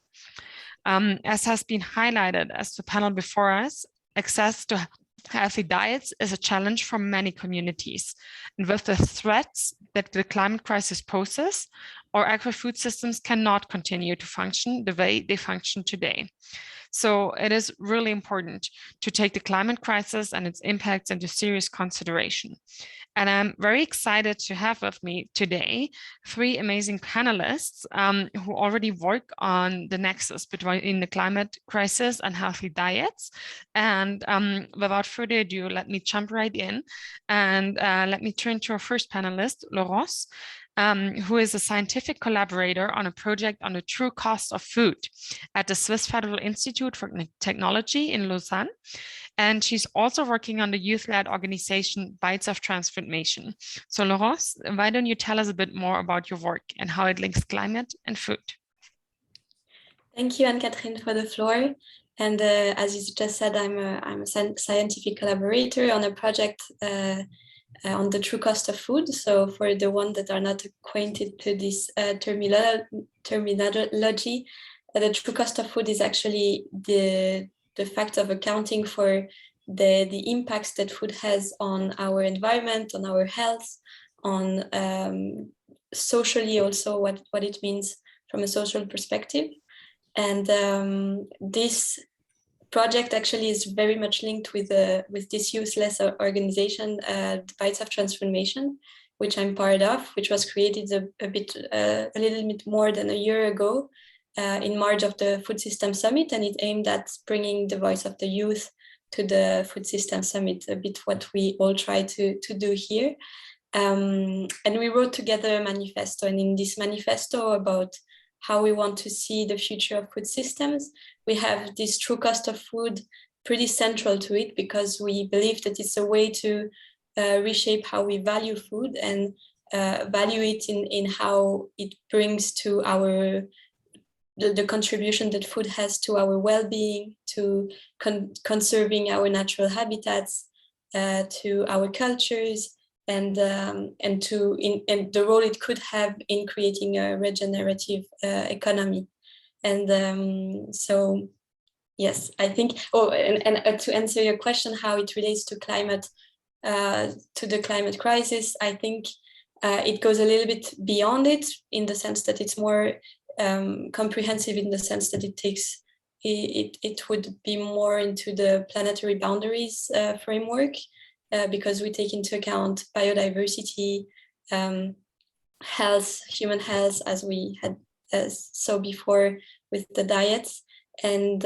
As has been highlighted as the panel before us, access to healthy diets is a challenge for many communities. And with the threats that the climate crisis poses, our agri-food systems cannot continue to function the way they function today. So it is really important to take the climate crisis and its impacts into serious consideration. And I'm very excited to have with me today 3 amazing panelists who already work on the nexus between the climate crisis and healthy diets. And without further ado, let me jump right in and let me turn to our first panelist, Laurence, who is a scientific collaborator on a project on the true cost of food at the Swiss Federal Institute for Technology in Lausanne. And she's also working on the youth-led organization Bites of Transformation. So Laurence, why don't you tell us a bit more about your work and how it links climate and food? Thank you, Anne-Catherine, for the floor. And as you just said, I'm a scientific collaborator on a project on the true cost of food. So for the ones that are not acquainted to this terminology, the true cost of food is actually the fact of accounting for the impacts that food has on our environment, on our health, on socially also what it means from a social perspective. And this project actually is very much linked with this youth-led organization, Bites of Transformation, which I'm part of, which was created a little bit more than a year ago in March of the Food System Summit, and it aimed at bringing the voice of the youth to the Food System Summit, a bit what we all try to do here. And we wrote together a manifesto, and in this manifesto about how we want to see the future of food systems, we have this true cost of food pretty central to it, because we believe that it's a way to reshape how we value food and value it in how it brings to the contribution that food has to our well-being, to conserving our natural habitats, to our cultures, and the role it could have in creating a regenerative economy. And so, yes, I think, and to answer your question, how it relates to climate, to the climate crisis, I think it goes a little bit beyond it, in the sense that it's more comprehensive, in the sense that it would be more into the planetary boundaries framework, because we take into account biodiversity, health, human health, as we had saw before with the diets. And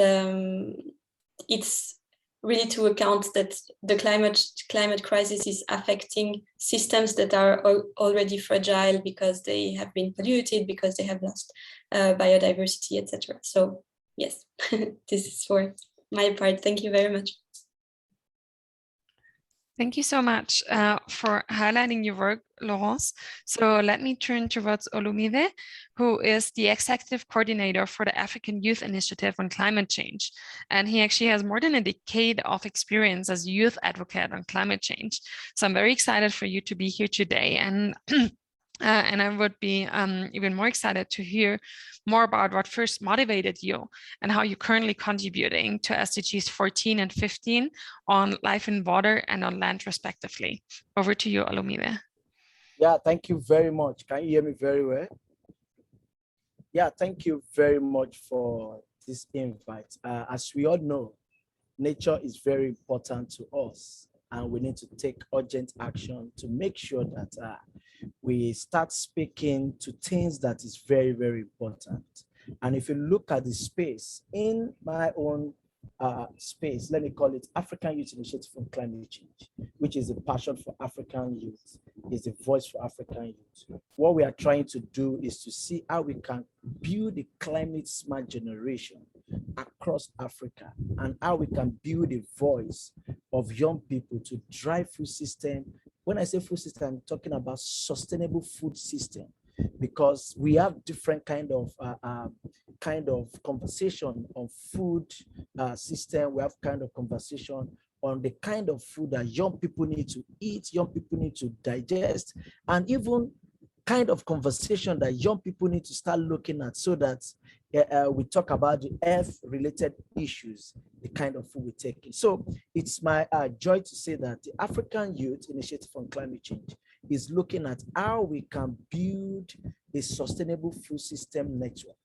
it's really to account that the climate crisis is affecting systems that are already fragile, because they have been polluted, because they have lost biodiversity, etc. So yes, this is for my part. Thank you very much. Thank you so much for highlighting your work, Laurence. So let me turn towards Olumide, who is the executive coordinator for the African Youth Initiative on Climate Change. And he actually has more than a decade of experience as a youth advocate on climate change. So I'm very excited for you to be here today. And and I would be even more excited to hear more about what first motivated you and how you're currently contributing to SDGs 14 and 15 on life in water and on land respectively. Over to you, Olumide. Yeah, thank you very much. Can you hear me very well? Yeah, thank you very much for this invite. As we all know, nature is very important to us, and we need to take urgent action to make sure that we start speaking to things that is very, very important. And if you look at the space in my own space, let me call it African Youth Initiative on Climate Change, which is a passion for African youth, is a voice for African youth. What we are trying to do is to see how we can build a climate smart generation across Africa, and how we can build a voice of young people to drive food system. When I say food system, I'm talking about sustainable food system, because we have different kind of conversation on food system. We have kind of conversation on the kind of food that young people need to eat, young people need to digest, and even kind of conversation that young people need to start looking at, so that we talk about the health-related issues, the kind of food we're taking. So it's my joy to say that the African Youth Initiative on Climate Change is looking at how we can build a sustainable food system network,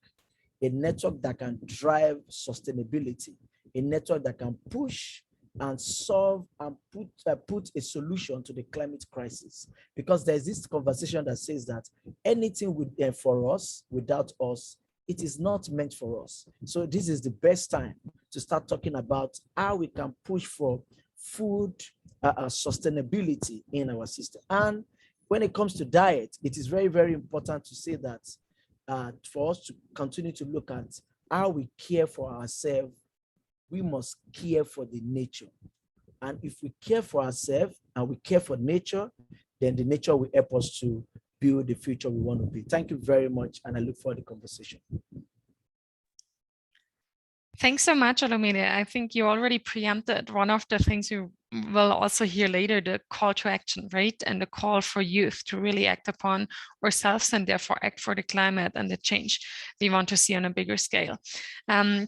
a network that can drive sustainability, a network that can push and solve and put a solution to the climate crisis. Because there's this conversation that says that anything for us, without us, it is not meant for us. So this is the best time to start talking about how we can push for food sustainability in our system. And when it comes to diet, it is very, very important to say that for us to continue to look at how we care for ourselves, we must care for the nature. And if we care for ourselves and we care for nature, then the nature will help us to build the future we want to be. Thank you very much, and I look forward to the conversation. Thanks so much, Olumide. I think you already preempted one of the things you will also hear later, the call to action, right? And the call for youth to really act upon ourselves and therefore act for the climate and the change we want to see on a bigger scale.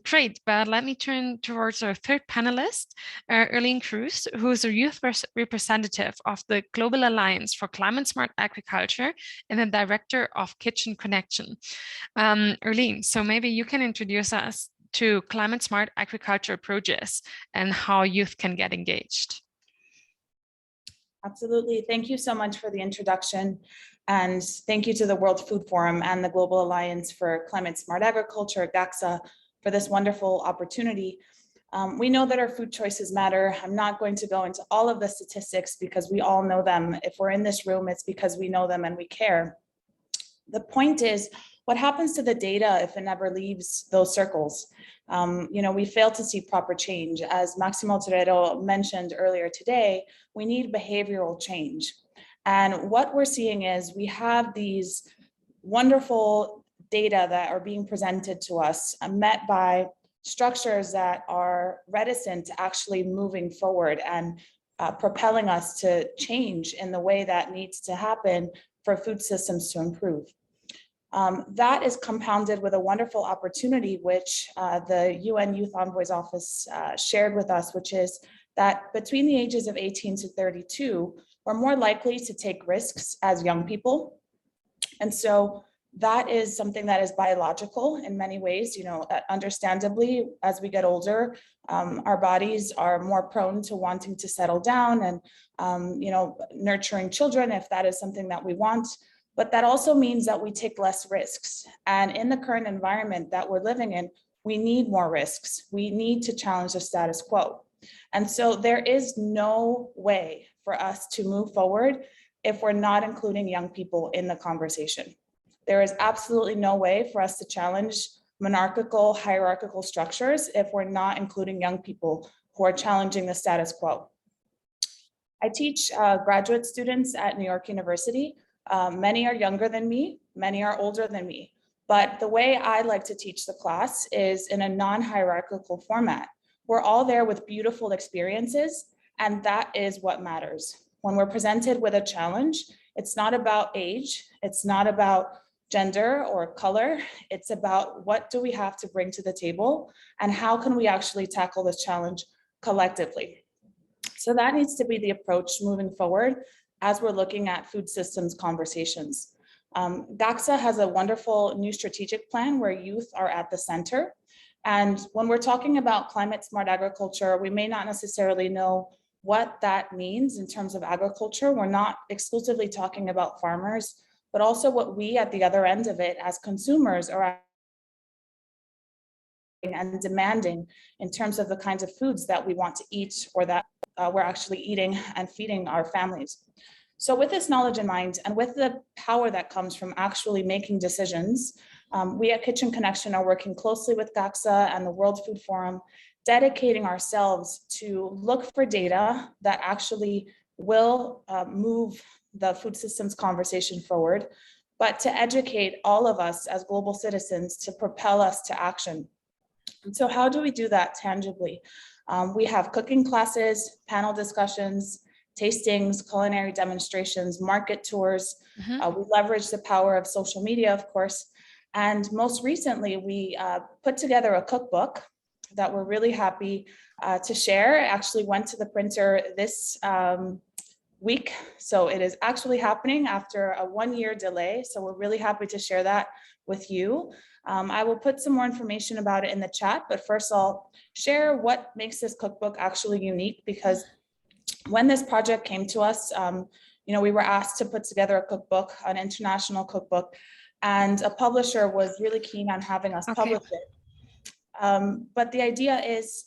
Great, but let me turn towards our third panelist, Erlene Cruz, who is a youth representative of the Global Alliance for Climate Smart Agriculture and the director of Kitchen Connection. Erlene, so maybe you can introduce us to climate smart agriculture approaches and how youth can get engaged. Absolutely. Thank you so much for the introduction. And thank you to the World Food Forum and the Global Alliance for Climate Smart Agriculture, GACSA, for this wonderful opportunity. We know that our food choices matter. I'm not going to go into all of the statistics because we all know them. If we're in this room, it's because we know them and we care. The point is, what happens to the data if it never leaves those circles? We fail to see proper change. As Maximo Torero mentioned earlier today, we need behavioral change. And what we're seeing is we have these wonderful data that are being presented to us, met by structures that are reticent to actually moving forward and propelling us to change in the way that needs to happen for food systems to improve. That is compounded with a wonderful opportunity, which the UN Youth Envoy's Office shared with us, which is that between the ages of 18 to 32, we're more likely to take risks as young people. And so that is something that is biological in many ways. Understandably, as we get older, our bodies are more prone to wanting to settle down and, nurturing children if that is something that we want. But that also means that we take less risks. And in the current environment that we're living in, we need more risks. We need to challenge the status quo. And so there is no way for us to move forward if we're not including young people in the conversation. There is absolutely no way for us to challenge monarchical, hierarchical structures if we're not including young people who are challenging the status quo. I teach graduate students at New York University. Many are younger than me, many are older than me. But the way I like to teach the class is in a non-hierarchical format. We're all there with beautiful experiences, and that is what matters. When we're presented with a challenge, it's not about age, it's not about gender or color, it's about what do we have to bring to the table and how can we actually tackle this challenge collectively. So that needs to be the approach moving forward as we're looking at food systems conversations. GACSA has a wonderful new strategic plan where youth are at the center. And when we're talking about climate smart agriculture, we may not necessarily know what that means in terms of agriculture. We're not exclusively talking about farmers, but also what we at the other end of it as consumers are and demanding in terms of the kinds of foods that we want to eat or that we're actually eating and feeding our families. So with this knowledge in mind and with the power that comes from actually making decisions, we at Kitchen Connection are working closely with GACSA and the World Food Forum, dedicating ourselves to look for data that actually will move the food systems conversation forward, but to educate all of us as global citizens to propel us to action. And so how do we do that tangibly? We have cooking classes, panel discussions, tastings, culinary demonstrations, market tours. We leverage the power of social media, of course. And most recently, we put together a cookbook that we're really happy to share. It actually went to the printer this week. So it is actually happening after a 1-year delay. So we're really happy to share that with you. I will put some more information about it in the chat, but first I'll share what makes this cookbook actually unique, because when this project came to us, we were asked to put together a cookbook, an international cookbook, and a publisher was really keen on having us publish it. But the idea is,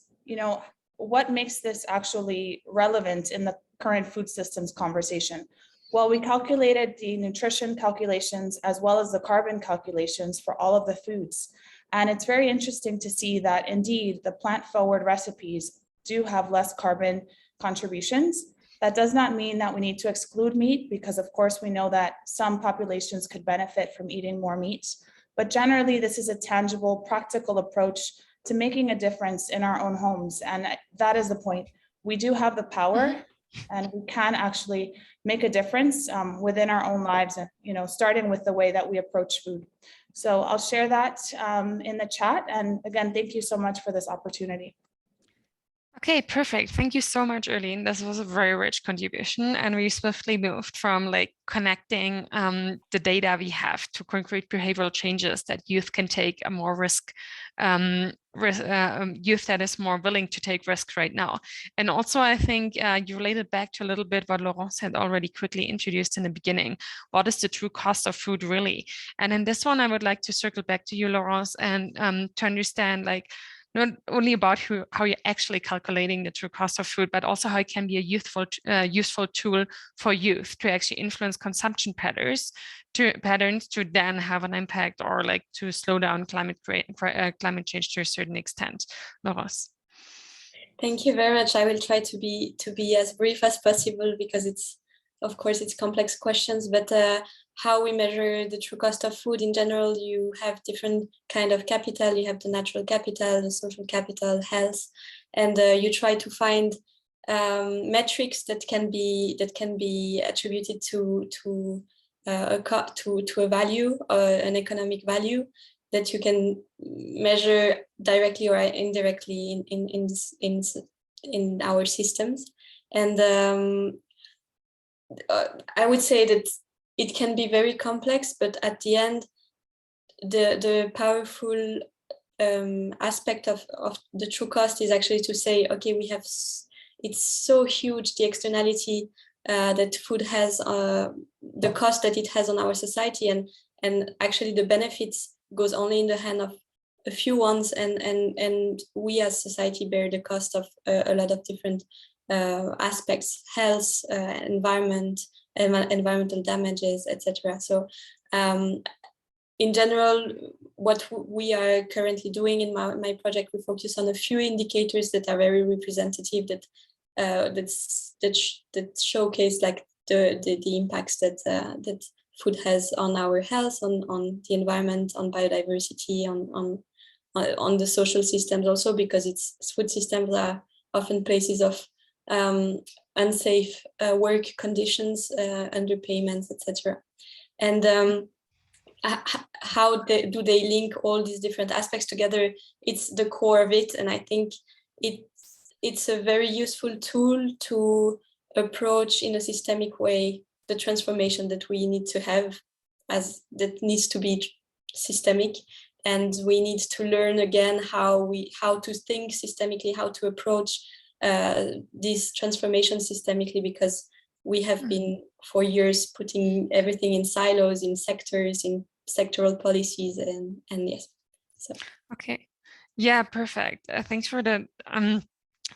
what makes this actually relevant in the current food systems conversation? Well, we calculated the nutrition calculations as well as the carbon calculations for all of the foods. And it's very interesting to see that indeed the plant-forward recipes do have less carbon contributions. That does not mean that we need to exclude meat, because of course we know that some populations could benefit from eating more meat. But generally, this is a tangible, practical approach to making a difference in our own homes. And that is the point. We do have the power, and we can actually make a difference within our own lives, and starting with the way that we approach food. So I'll share that in the chat. And again, thank you so much for this opportunity. Okay, perfect. Thank you so much, Erlene. This was a very rich contribution, and we swiftly moved from connecting the data we have to concrete behavioral changes that youth can take a more youth that is more willing to take risks right now. And also, I think you related back to a little bit what Laurence had already quickly introduced in the beginning. What is the true cost of food really? And in this one, I would like to circle back to you, Laurence, and to understand not only about how you're actually calculating the true cost of food, but also how it can be a useful tool for youth to actually influence consumption patterns to then have an impact, or to slow down climate change to a certain extent. Laurence. Thank you very much. I will try to be as brief as possible, because of course it's complex questions, but how we measure the true cost of food in general, you have different kind of capital. You have the natural capital, the social capital, health, and you try to find metrics that can be attributed to a value, an economic value that you can measure directly or indirectly in our systems. And I would say that it can be very complex, but at the end, the powerful aspect of the true cost is actually to say, okay, it's so huge, the externality that food has, the cost that it has on our society, and actually the benefits goes only in the hand of a few ones, and we as society bear the cost of a lot of different aspects: health, environmental damages, etc. So in general, what we are currently doing in my project, we focus on a few indicators that are very representative, that showcase the impacts that food has on our health, on the environment, on biodiversity, on the social systems also, because food systems are often places of unsafe work conditions, underpayments, etc. And how do they link all these different aspects together? It's the core of it, and I think it's a very useful tool to approach in a systemic way the transformation that we need to have, that needs to be systemic, and we need to learn again how to think systemically, how to approach this transformation systemically, because we have been for years putting everything in silos, in sectors, in sectoral policies, and yes. So okay, yeah, perfect. Thanks for the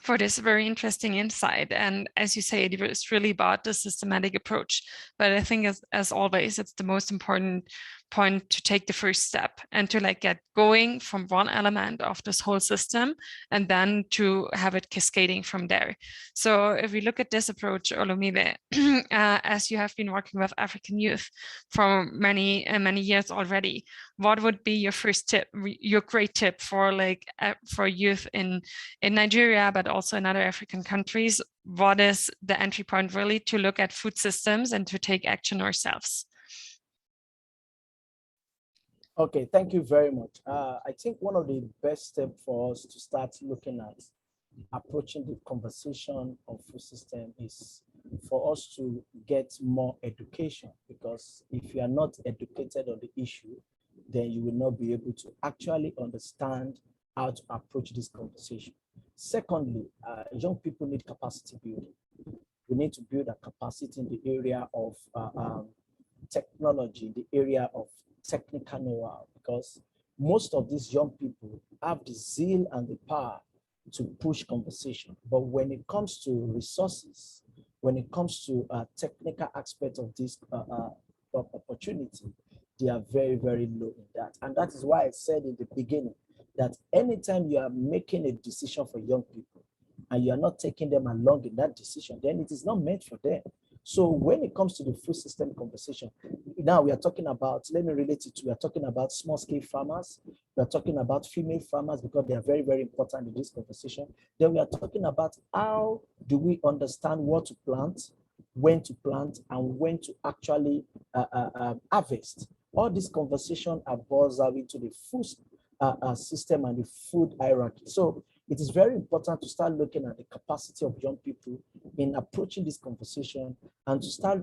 for this very interesting insight. And as you say, it's really about the systematic approach. But I think as always, it's the most important point to take the first step and to get going from one element of this whole system, and then to have it cascading from there. So if we look at this approach, Olumide, as you have been working with African youth for many years already, what would be your first tip, your great tip for youth in Nigeria, but also in other African countries? What is the entry point really to look at food systems and to take action ourselves? Okay, thank you very much. I think one of the best steps for us to start looking at approaching the conversation of food system is for us to get more education, because if you are not educated on the issue, then you will not be able to actually understand how to approach this conversation. Secondly, young people need capacity building. We need to build a capacity in the area of technology, the area of technical know-how, because most of these young people have the zeal and the power to push conversation. But when it comes to resources, when it comes to technical aspect of this opportunity, they are very, very low in that. And that is why I said in the beginning that anytime you are making a decision for young people and you are not taking them along in that decision, then it is not meant for them. So when it comes to the food system conversation, now we are talking about, let me relate it to, we are talking about small scale farmers. We are talking about female farmers because they are very, very important in this conversation. Then we are talking about how do we understand what to plant, when to plant, and when to actually harvest. All this conversation boils out into the food system and the food hierarchy. So it is very important to start looking at the capacity of young people in approaching this conversation and to start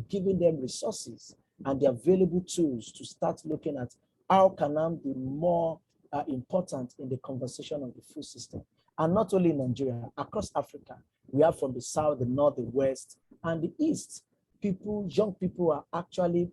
giving them resources and the available tools to start looking at how can I be more important in the conversation of the food system. And not only in Nigeria, across Africa, we have from the south, the north, the west, and the east. Young people are actually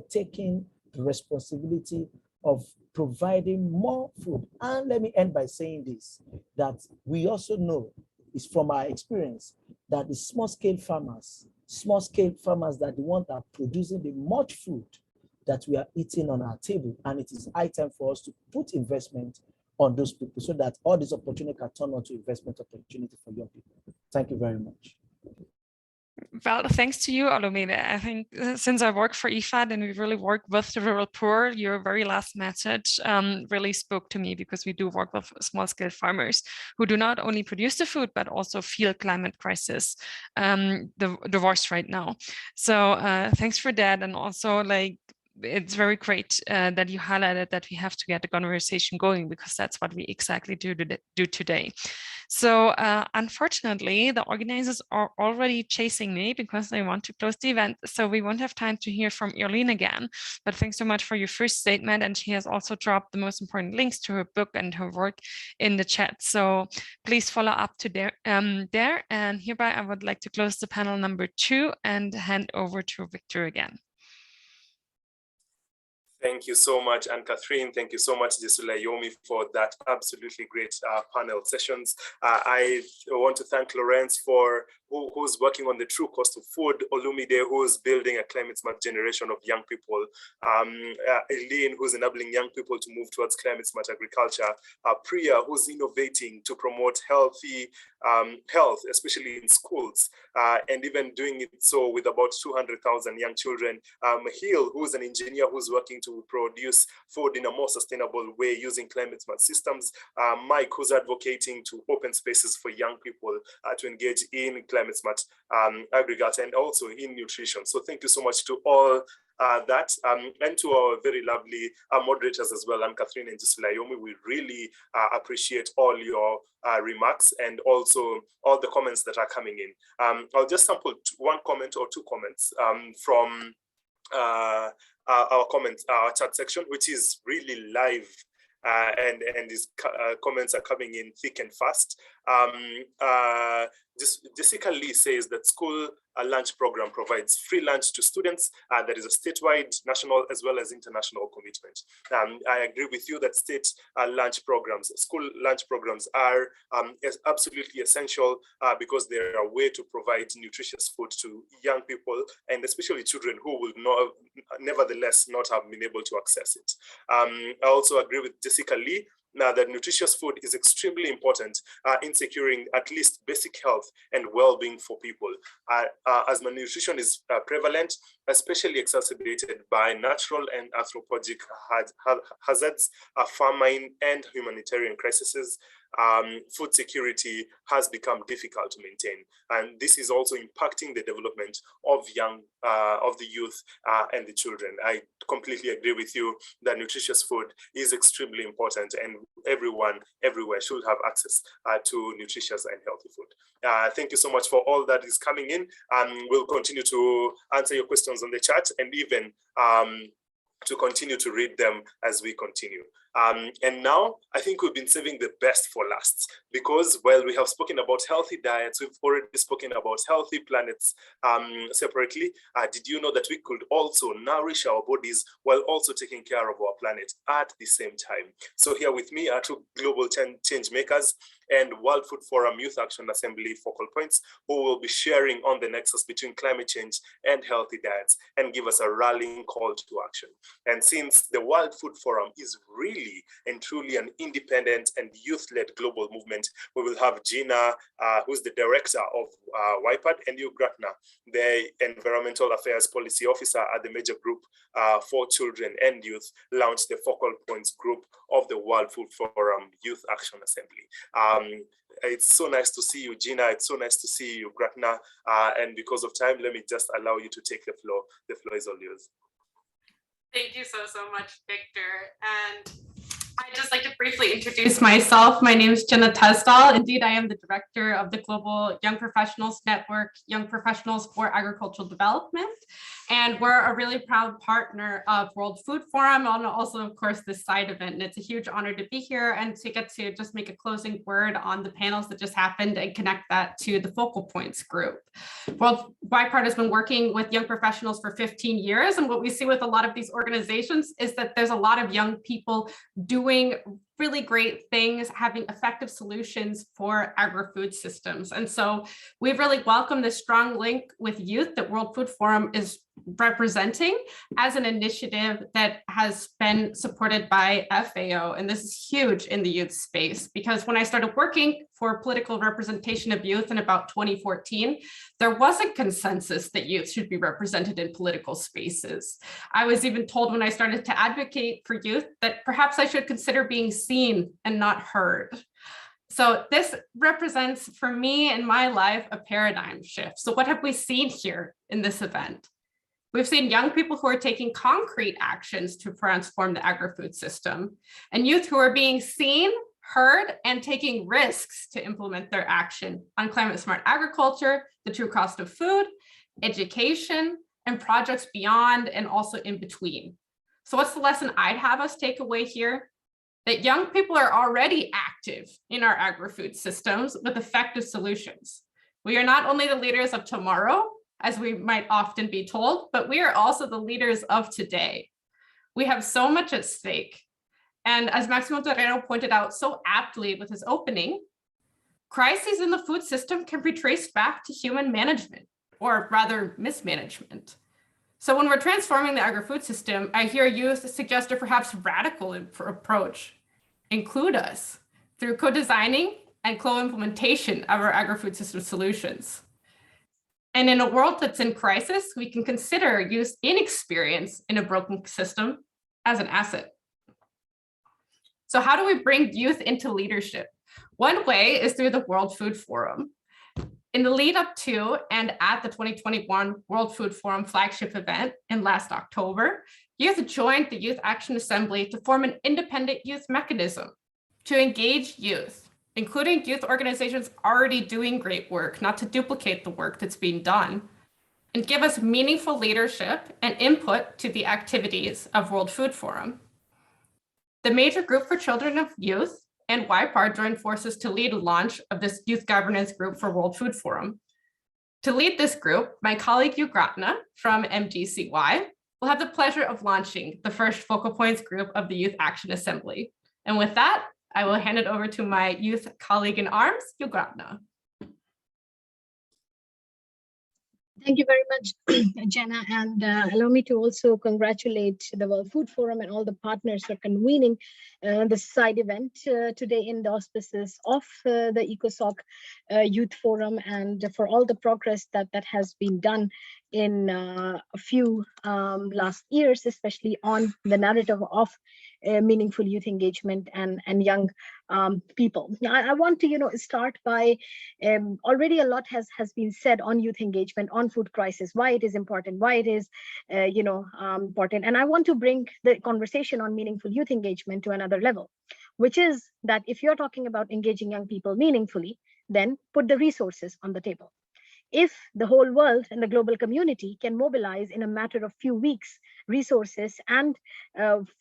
taking the responsibility of providing more food. And let me end by saying this, that we also know, is from our experience, that the small-scale farmers that the ones that are producing the much food that we are eating on our table. And it is high time for us to put investment on those people so that all these opportunities can turn into investment opportunity for young people. Thank you very much. Well, thanks to you, Olumide. I think since I work for IFAD and we really work with the rural poor, your very last message really spoke to me, because we do work with small-scale farmers who do not only produce the food, but also feel climate crisis, the worst right now. So thanks for that. And also, like, it's very great that you highlighted that we have to get the conversation going, because that's what we exactly do today. So unfortunately, the organizers are already chasing me because they want to close the event. So we won't have time to hear from Irlene again. But thanks so much for your first statement. And she has also dropped the most important links to her book and her work in the chat. So please follow up to there. And hereby, I would like to close the panel number 2 and hand over to Victor again. Thank you so much, Anne-Catherine. Thank you so much, Jesulayomi, for that absolutely great panel sessions. I want to thank Lawrence for who's working on the true cost of food, Olumide, who's building a climate smart generation of young people, Eileen, who's enabling young people to move towards climate smart agriculture, Priya, who's innovating to promote healthy health, especially in schools, and even doing it so with about 200,000 young children, Mahil, who's an engineer who's working to produce food in a more sustainable way using climate smart systems, Mike, who's advocating to open spaces for young people to engage in climate smart agriculture and also in nutrition. So thank you so much to all and to our very lovely moderators as well, Anne-Catherine and Jesulayomi. We really appreciate all your remarks and also all the comments that are coming in. I'll just sample one comment or two comments from our chat section, which is really live. And these comments are coming in thick and fast. Jessica Lee says that school lunch program provides free lunch to students. That is a statewide, national, as well as international commitment. I agree with you that state lunch programs, school lunch programs are absolutely essential because they're a way to provide nutritious food to young people and especially children who will nevertheless not have been able to access it. I also agree with Jessica Lee that nutritious food is extremely important in securing at least basic health and well-being for people. As malnutrition is prevalent, especially exacerbated by natural and anthropogenic hazards, famine, and humanitarian crises, food security has become difficult to maintain, and this is also impacting the development of the youth and the children. I completely agree with you that nutritious food is extremely important, and everyone everywhere should have access to nutritious and healthy food. Thank you so much for all that is coming in. We'll continue to answer your questions on the chat and even to continue to read them as we continue. And now I think we've been saving the best for last, because while we have spoken about healthy diets, we've already spoken about healthy planets separately. Did you know that we could also nourish our bodies while also taking care of our planet at the same time? So here with me are two global change makers and World Food Forum Youth Action Assembly focal points, who will be sharing on the nexus between climate change and healthy diets and give us a rallying call to action. And since the World Food Forum is really and truly an independent and youth-led global movement, we will have Gina, who's the director of WIPAD, and you, Gratna, the Environmental Affairs Policy Officer at the major group for children and youth, launch the focal points group of the World Food Forum Youth Action Assembly. It's so nice to see you, Gina. It's so nice to see you, Gratna. And because of time, let me just allow you to take the floor. The floor is all yours. Thank you so much, Victor. And I'd just like to briefly introduce myself. My name is Jenna Tesdal. Indeed, I am the director of the Global Young Professionals Network, Young Professionals for Agricultural Development. And we're a really proud partner of World Food Forum and also, of course, this side event. And it's a huge honor to be here and to get to just make a closing word on the panels that just happened and connect that to the focal points group. WIPAD has been working with young professionals for 15 years. And what we see with a lot of these organizations is that there's a lot of young people doing really great things, having effective solutions for agri-food systems. And so we've really welcomed this strong link with youth that World Food Forum is representing as an initiative that has been supported by FAO. And this is huge in the youth space, because when I started working for political representation of youth in about 2014, there was a consensus that youth should be represented in political spaces. I was even told when I started to advocate for youth that perhaps I should consider being seen and not heard. So this represents, for me in my life, a paradigm shift. So what have we seen here in this event? We've seen young people who are taking concrete actions to transform the agri-food system, and youth who are being seen, heard, and taking risks to implement their action on climate smart agriculture, the true cost of food, education, and projects beyond and also in between. So what's the lesson I'd have us take away here? That young people are already active in our agri-food systems with effective solutions. We are not only the leaders of tomorrow, as we might often be told, but we are also the leaders of today. We have so much at stake. And as Maximo Torrero pointed out so aptly with his opening, crises in the food system can be traced back to human management, or rather mismanagement. So when we're transforming the agri-food system, I hear youth suggest a perhaps radical approach. Include us through co-designing and co-implementation of our agri-food system solutions. And in a world that's in crisis, we can consider youth inexperience in a broken system as an asset. So how do we bring youth into leadership? One way is through the World Food Forum. In the lead up to and at the 2021 World Food Forum flagship event in last October, youth joined the Youth Action Assembly to form an independent youth mechanism to engage youth, including youth organizations already doing great work, not to duplicate the work that's being done, and give us meaningful leadership and input to the activities of World Food Forum. The Major Group for Children and Youth and WIPAD joined forces to lead a launch of this youth governance group for World Food Forum. To lead this group, my colleague Gratna from MGCY will have the pleasure of launching the first focal points group of the Youth Action Assembly. And with that, I will hand it over to my youth colleague in arms, Gratna. Thank you very much, Jenna, and allow me to also congratulate the World Food Forum and all the partners for convening the side event today in the auspices of the ECOSOC Youth Forum, and for all the progress that has been done in a few last years, especially on the narrative of meaningful youth engagement and young people. Now, I want to start by already a lot has been said on youth engagement, on food crisis, why it is important, why it is important, and I want to bring the conversation on meaningful youth engagement to another level, which is that if you're talking about engaging young people meaningfully, then put the resources on the table. If the whole world and the global community can mobilize in a matter of few weeks resources and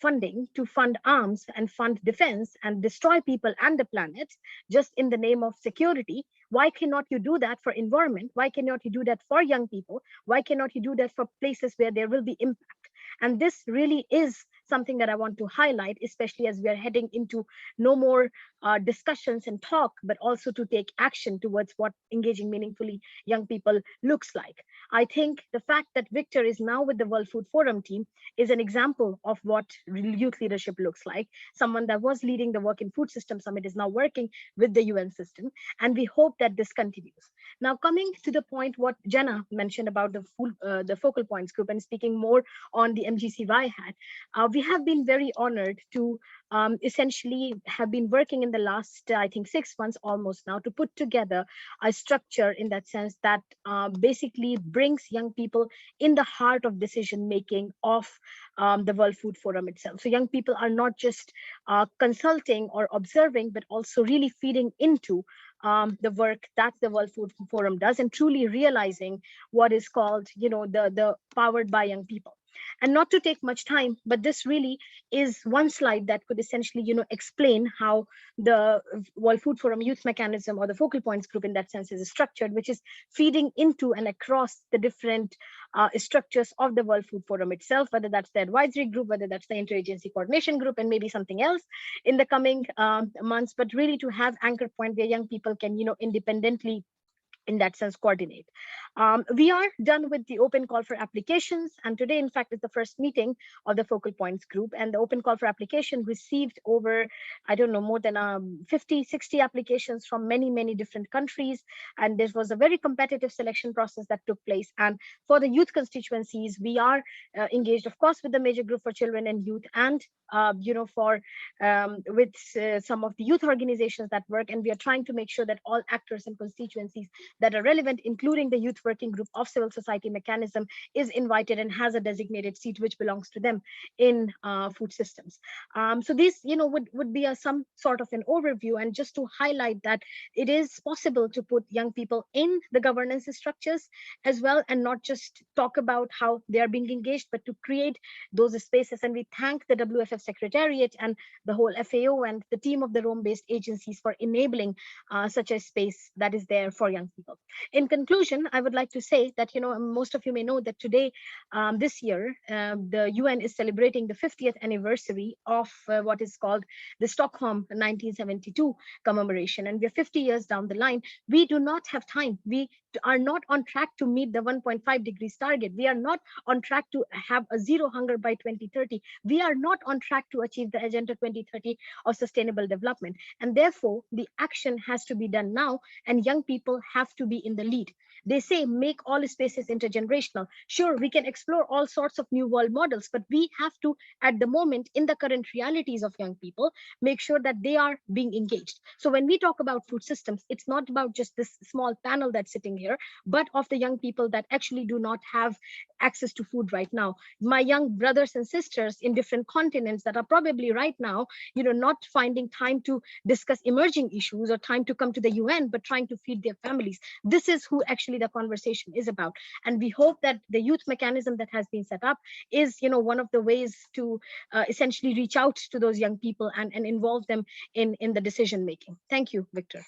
funding to fund arms and fund defense and destroy people and the planet just in the name of security, why cannot you do that for environment? Why cannot you do that for young people? Why cannot you do that for places where there will be impact? And this really is something that I want to highlight, especially as we are heading into no more discussions and talk, but also to take action towards what engaging meaningfully young people looks like. I think the fact that Victor is now with the World Food Forum team is an example of what youth leadership looks like. Someone that was leading the Work in Food System Summit is now working with the UN system, and we hope that this continues. Now, coming to the point what Jenna mentioned about the focal points group and speaking more on the MGCY hat, we have been very honored to essentially have been working in the last, I think, 6 months almost now to put together a structure in that sense that basically brings young people in the heart of decision making of the World Food Forum itself. So young people are not just consulting or observing, but also really feeding into the work that the World Food Forum does and truly realizing what is called, the powered by young people. And not to take much time, but this really is one slide that could essentially, explain how the World Food Forum Youth Mechanism or the Focal Points Group in that sense is structured, which is feeding into and across the different structures of the World Food Forum itself, whether that's the advisory group, whether that's the interagency coordination group, and maybe something else in the coming months, but really to have anchor point where young people can, independently in that sense coordinate. We are done with the open call for applications, and today in fact is the first meeting of the Focal Points Group, and the open call for application received over, I don't know, more than 50, 60 applications from many different countries, and this was a very competitive selection process that took place. And for the youth constituencies, we are engaged, of course, with the major group for children and youth, and with some of the youth organizations that work, and we are trying to make sure that all actors and constituencies that are relevant, including the youth working group of civil society mechanism, is invited and has a designated seat which belongs to them in food systems. So these, would be some sort of an overview, and just to highlight that it is possible to put young people in the governance structures as well, and not just talk about how they are being engaged, but to create those spaces. And we thank the WFF Secretariat and the whole FAO and the team of the Rome-based agencies for enabling such a space that is there for young people. In conclusion, I would like to say that, most of you may know that today, this year, the UN is celebrating the 50th anniversary of what is called the Stockholm 1972 commemoration. And we're 50 years down the line. We do not have time. We are not on track to meet the 1.5 degrees target. We are not on track to have a zero hunger by 2030. We are not on track to achieve the Agenda 2030 of sustainable development. And therefore, the action has to be done now, and young people have to be in the lead. They say make all spaces intergenerational. Sure, we can explore all sorts of new world models, but we have to, at the moment, in the current realities of young people, make sure that they are being engaged. So when we talk about food systems, it's not about just this small panel that's sitting here, but of the young people that actually do not have access to food right now. My young brothers and sisters in different continents that are probably right now, not finding time to discuss emerging issues or time to come to the UN, but trying to feed their families. This is who actually the conversation is about. And we hope that the youth mechanism that has been set up is, one of the ways to essentially reach out to those young people and involve them in the decision making. Thank you, Victor.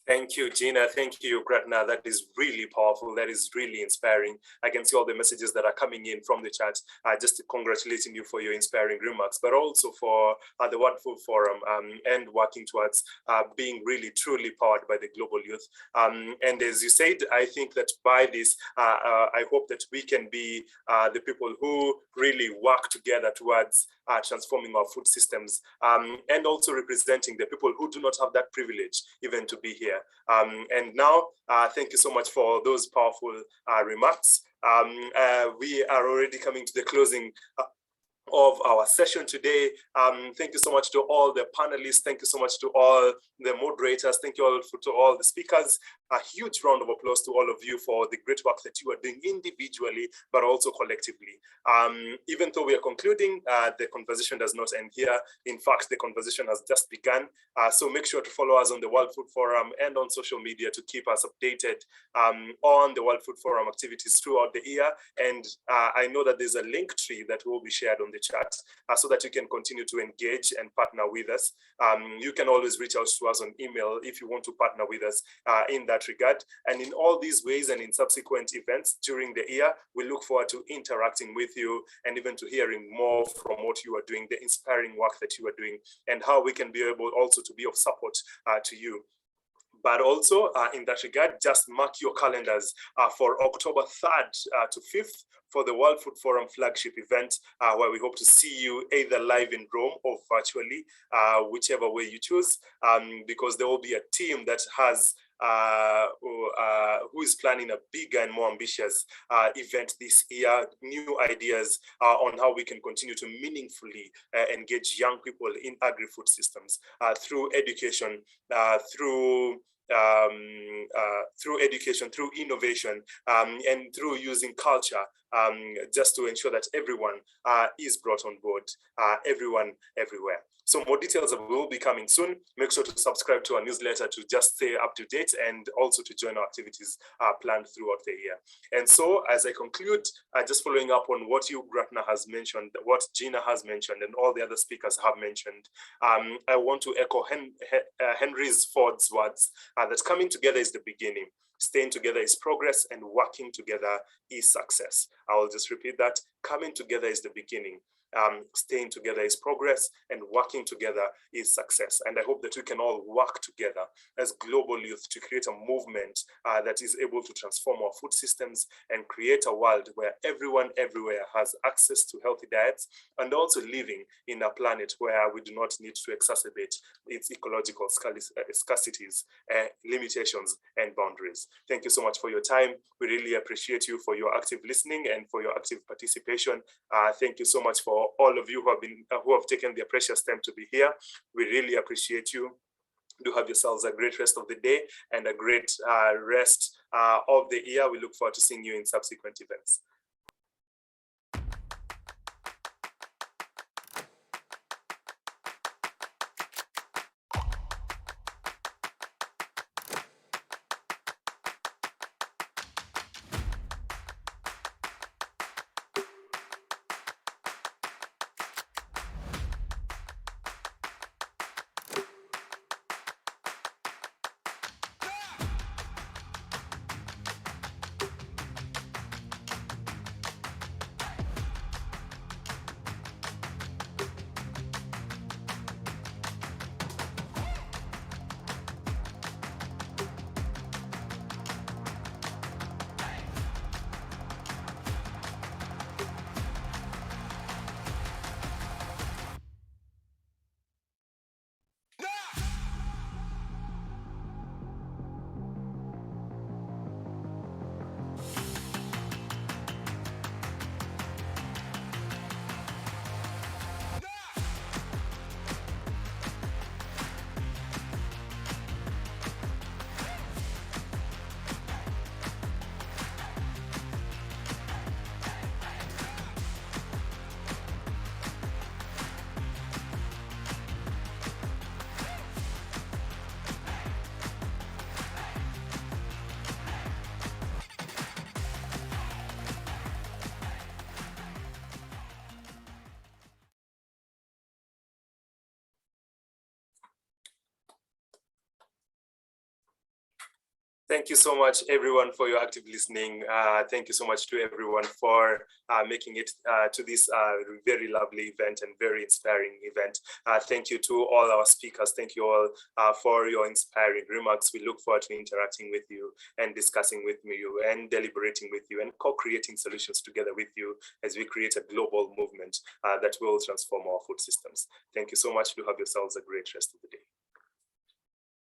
Thank you, Gina. Thank you, Gretna. That is really powerful. That is really inspiring. I can see all the messages that are coming in from the chat, just congratulating you for your inspiring remarks, but also for the World Food Forum and working towards being really, truly powered by the global youth. And as you said, I think that by this, I hope that we can be the people who really work together towards transforming our food systems and also representing the people who do not have that privilege even to be here. And now, thank you so much for those powerful remarks. We are already coming to the closing of our session today. Thank you so much to all the panelists. Thank you so much to all the moderators. Thank you all to all the speakers. A huge round of applause to all of you for the great work that you are doing individually, but also collectively. Even though we are concluding, the conversation does not end here. In fact, the conversation has just begun. So make sure to follow us on the World Food Forum and on social media to keep us updated on the World Food Forum activities throughout the year. And I know that there's a link tree that will be shared on the chat so that you can continue to engage and partner with us. You can always reach out to us on email if you want to partner with us in that regard. And in all these ways and in subsequent events during the year, we look forward to interacting with you and even to hearing more from what you are doing, the inspiring work that you are doing, and how we can be able also to be of support to you. But also in that regard, just mark your calendars for October 3rd to 5th for the World Food Forum flagship event, where we hope to see you either live in Rome or virtually, whichever way you choose, because there will be a team that has who is planning a bigger and more ambitious event this year, new ideas on how we can continue to meaningfully engage young people in agri-food systems through education, through education, through innovation, and through using culture, just to ensure that everyone is brought on board, everyone, everywhere. So more details will be coming soon. Make sure to subscribe to our newsletter to just stay up to date and also to join our activities planned throughout the year. And so as I conclude, just following up on what you, Gratna, has mentioned, what Gina has mentioned, and all the other speakers have mentioned, I want to echo Henry Ford's words that coming together is the beginning. Staying together is progress, and working together is success. I will just repeat that. Coming together is the beginning. Staying together is progress, and working together is success. And I hope that we can all work together as global youth to create a movement that is able to transform our food systems and create a world where everyone everywhere has access to healthy diets, and also living in a planet where we do not need to exacerbate its ecological scarcities, limitations, and boundaries. Thank you so much for your time. We really appreciate you for your active listening and for your active participation. Thank you so much for all of you who have taken their precious time to be here. We really appreciate you. Do have yourselves a great rest of the day and a great rest of the year. We look forward to seeing you in subsequent events. Thank you so much, everyone, for your active listening. Thank you so much to everyone for making it to this very lovely event and very inspiring event. Thank you to all our speakers. Thank you all for your inspiring remarks. We look forward to interacting with you and discussing with you and deliberating with you and co-creating solutions together with you as we create a global movement that will transform our food systems. Thank you so much. Do have yourselves a great rest of the day.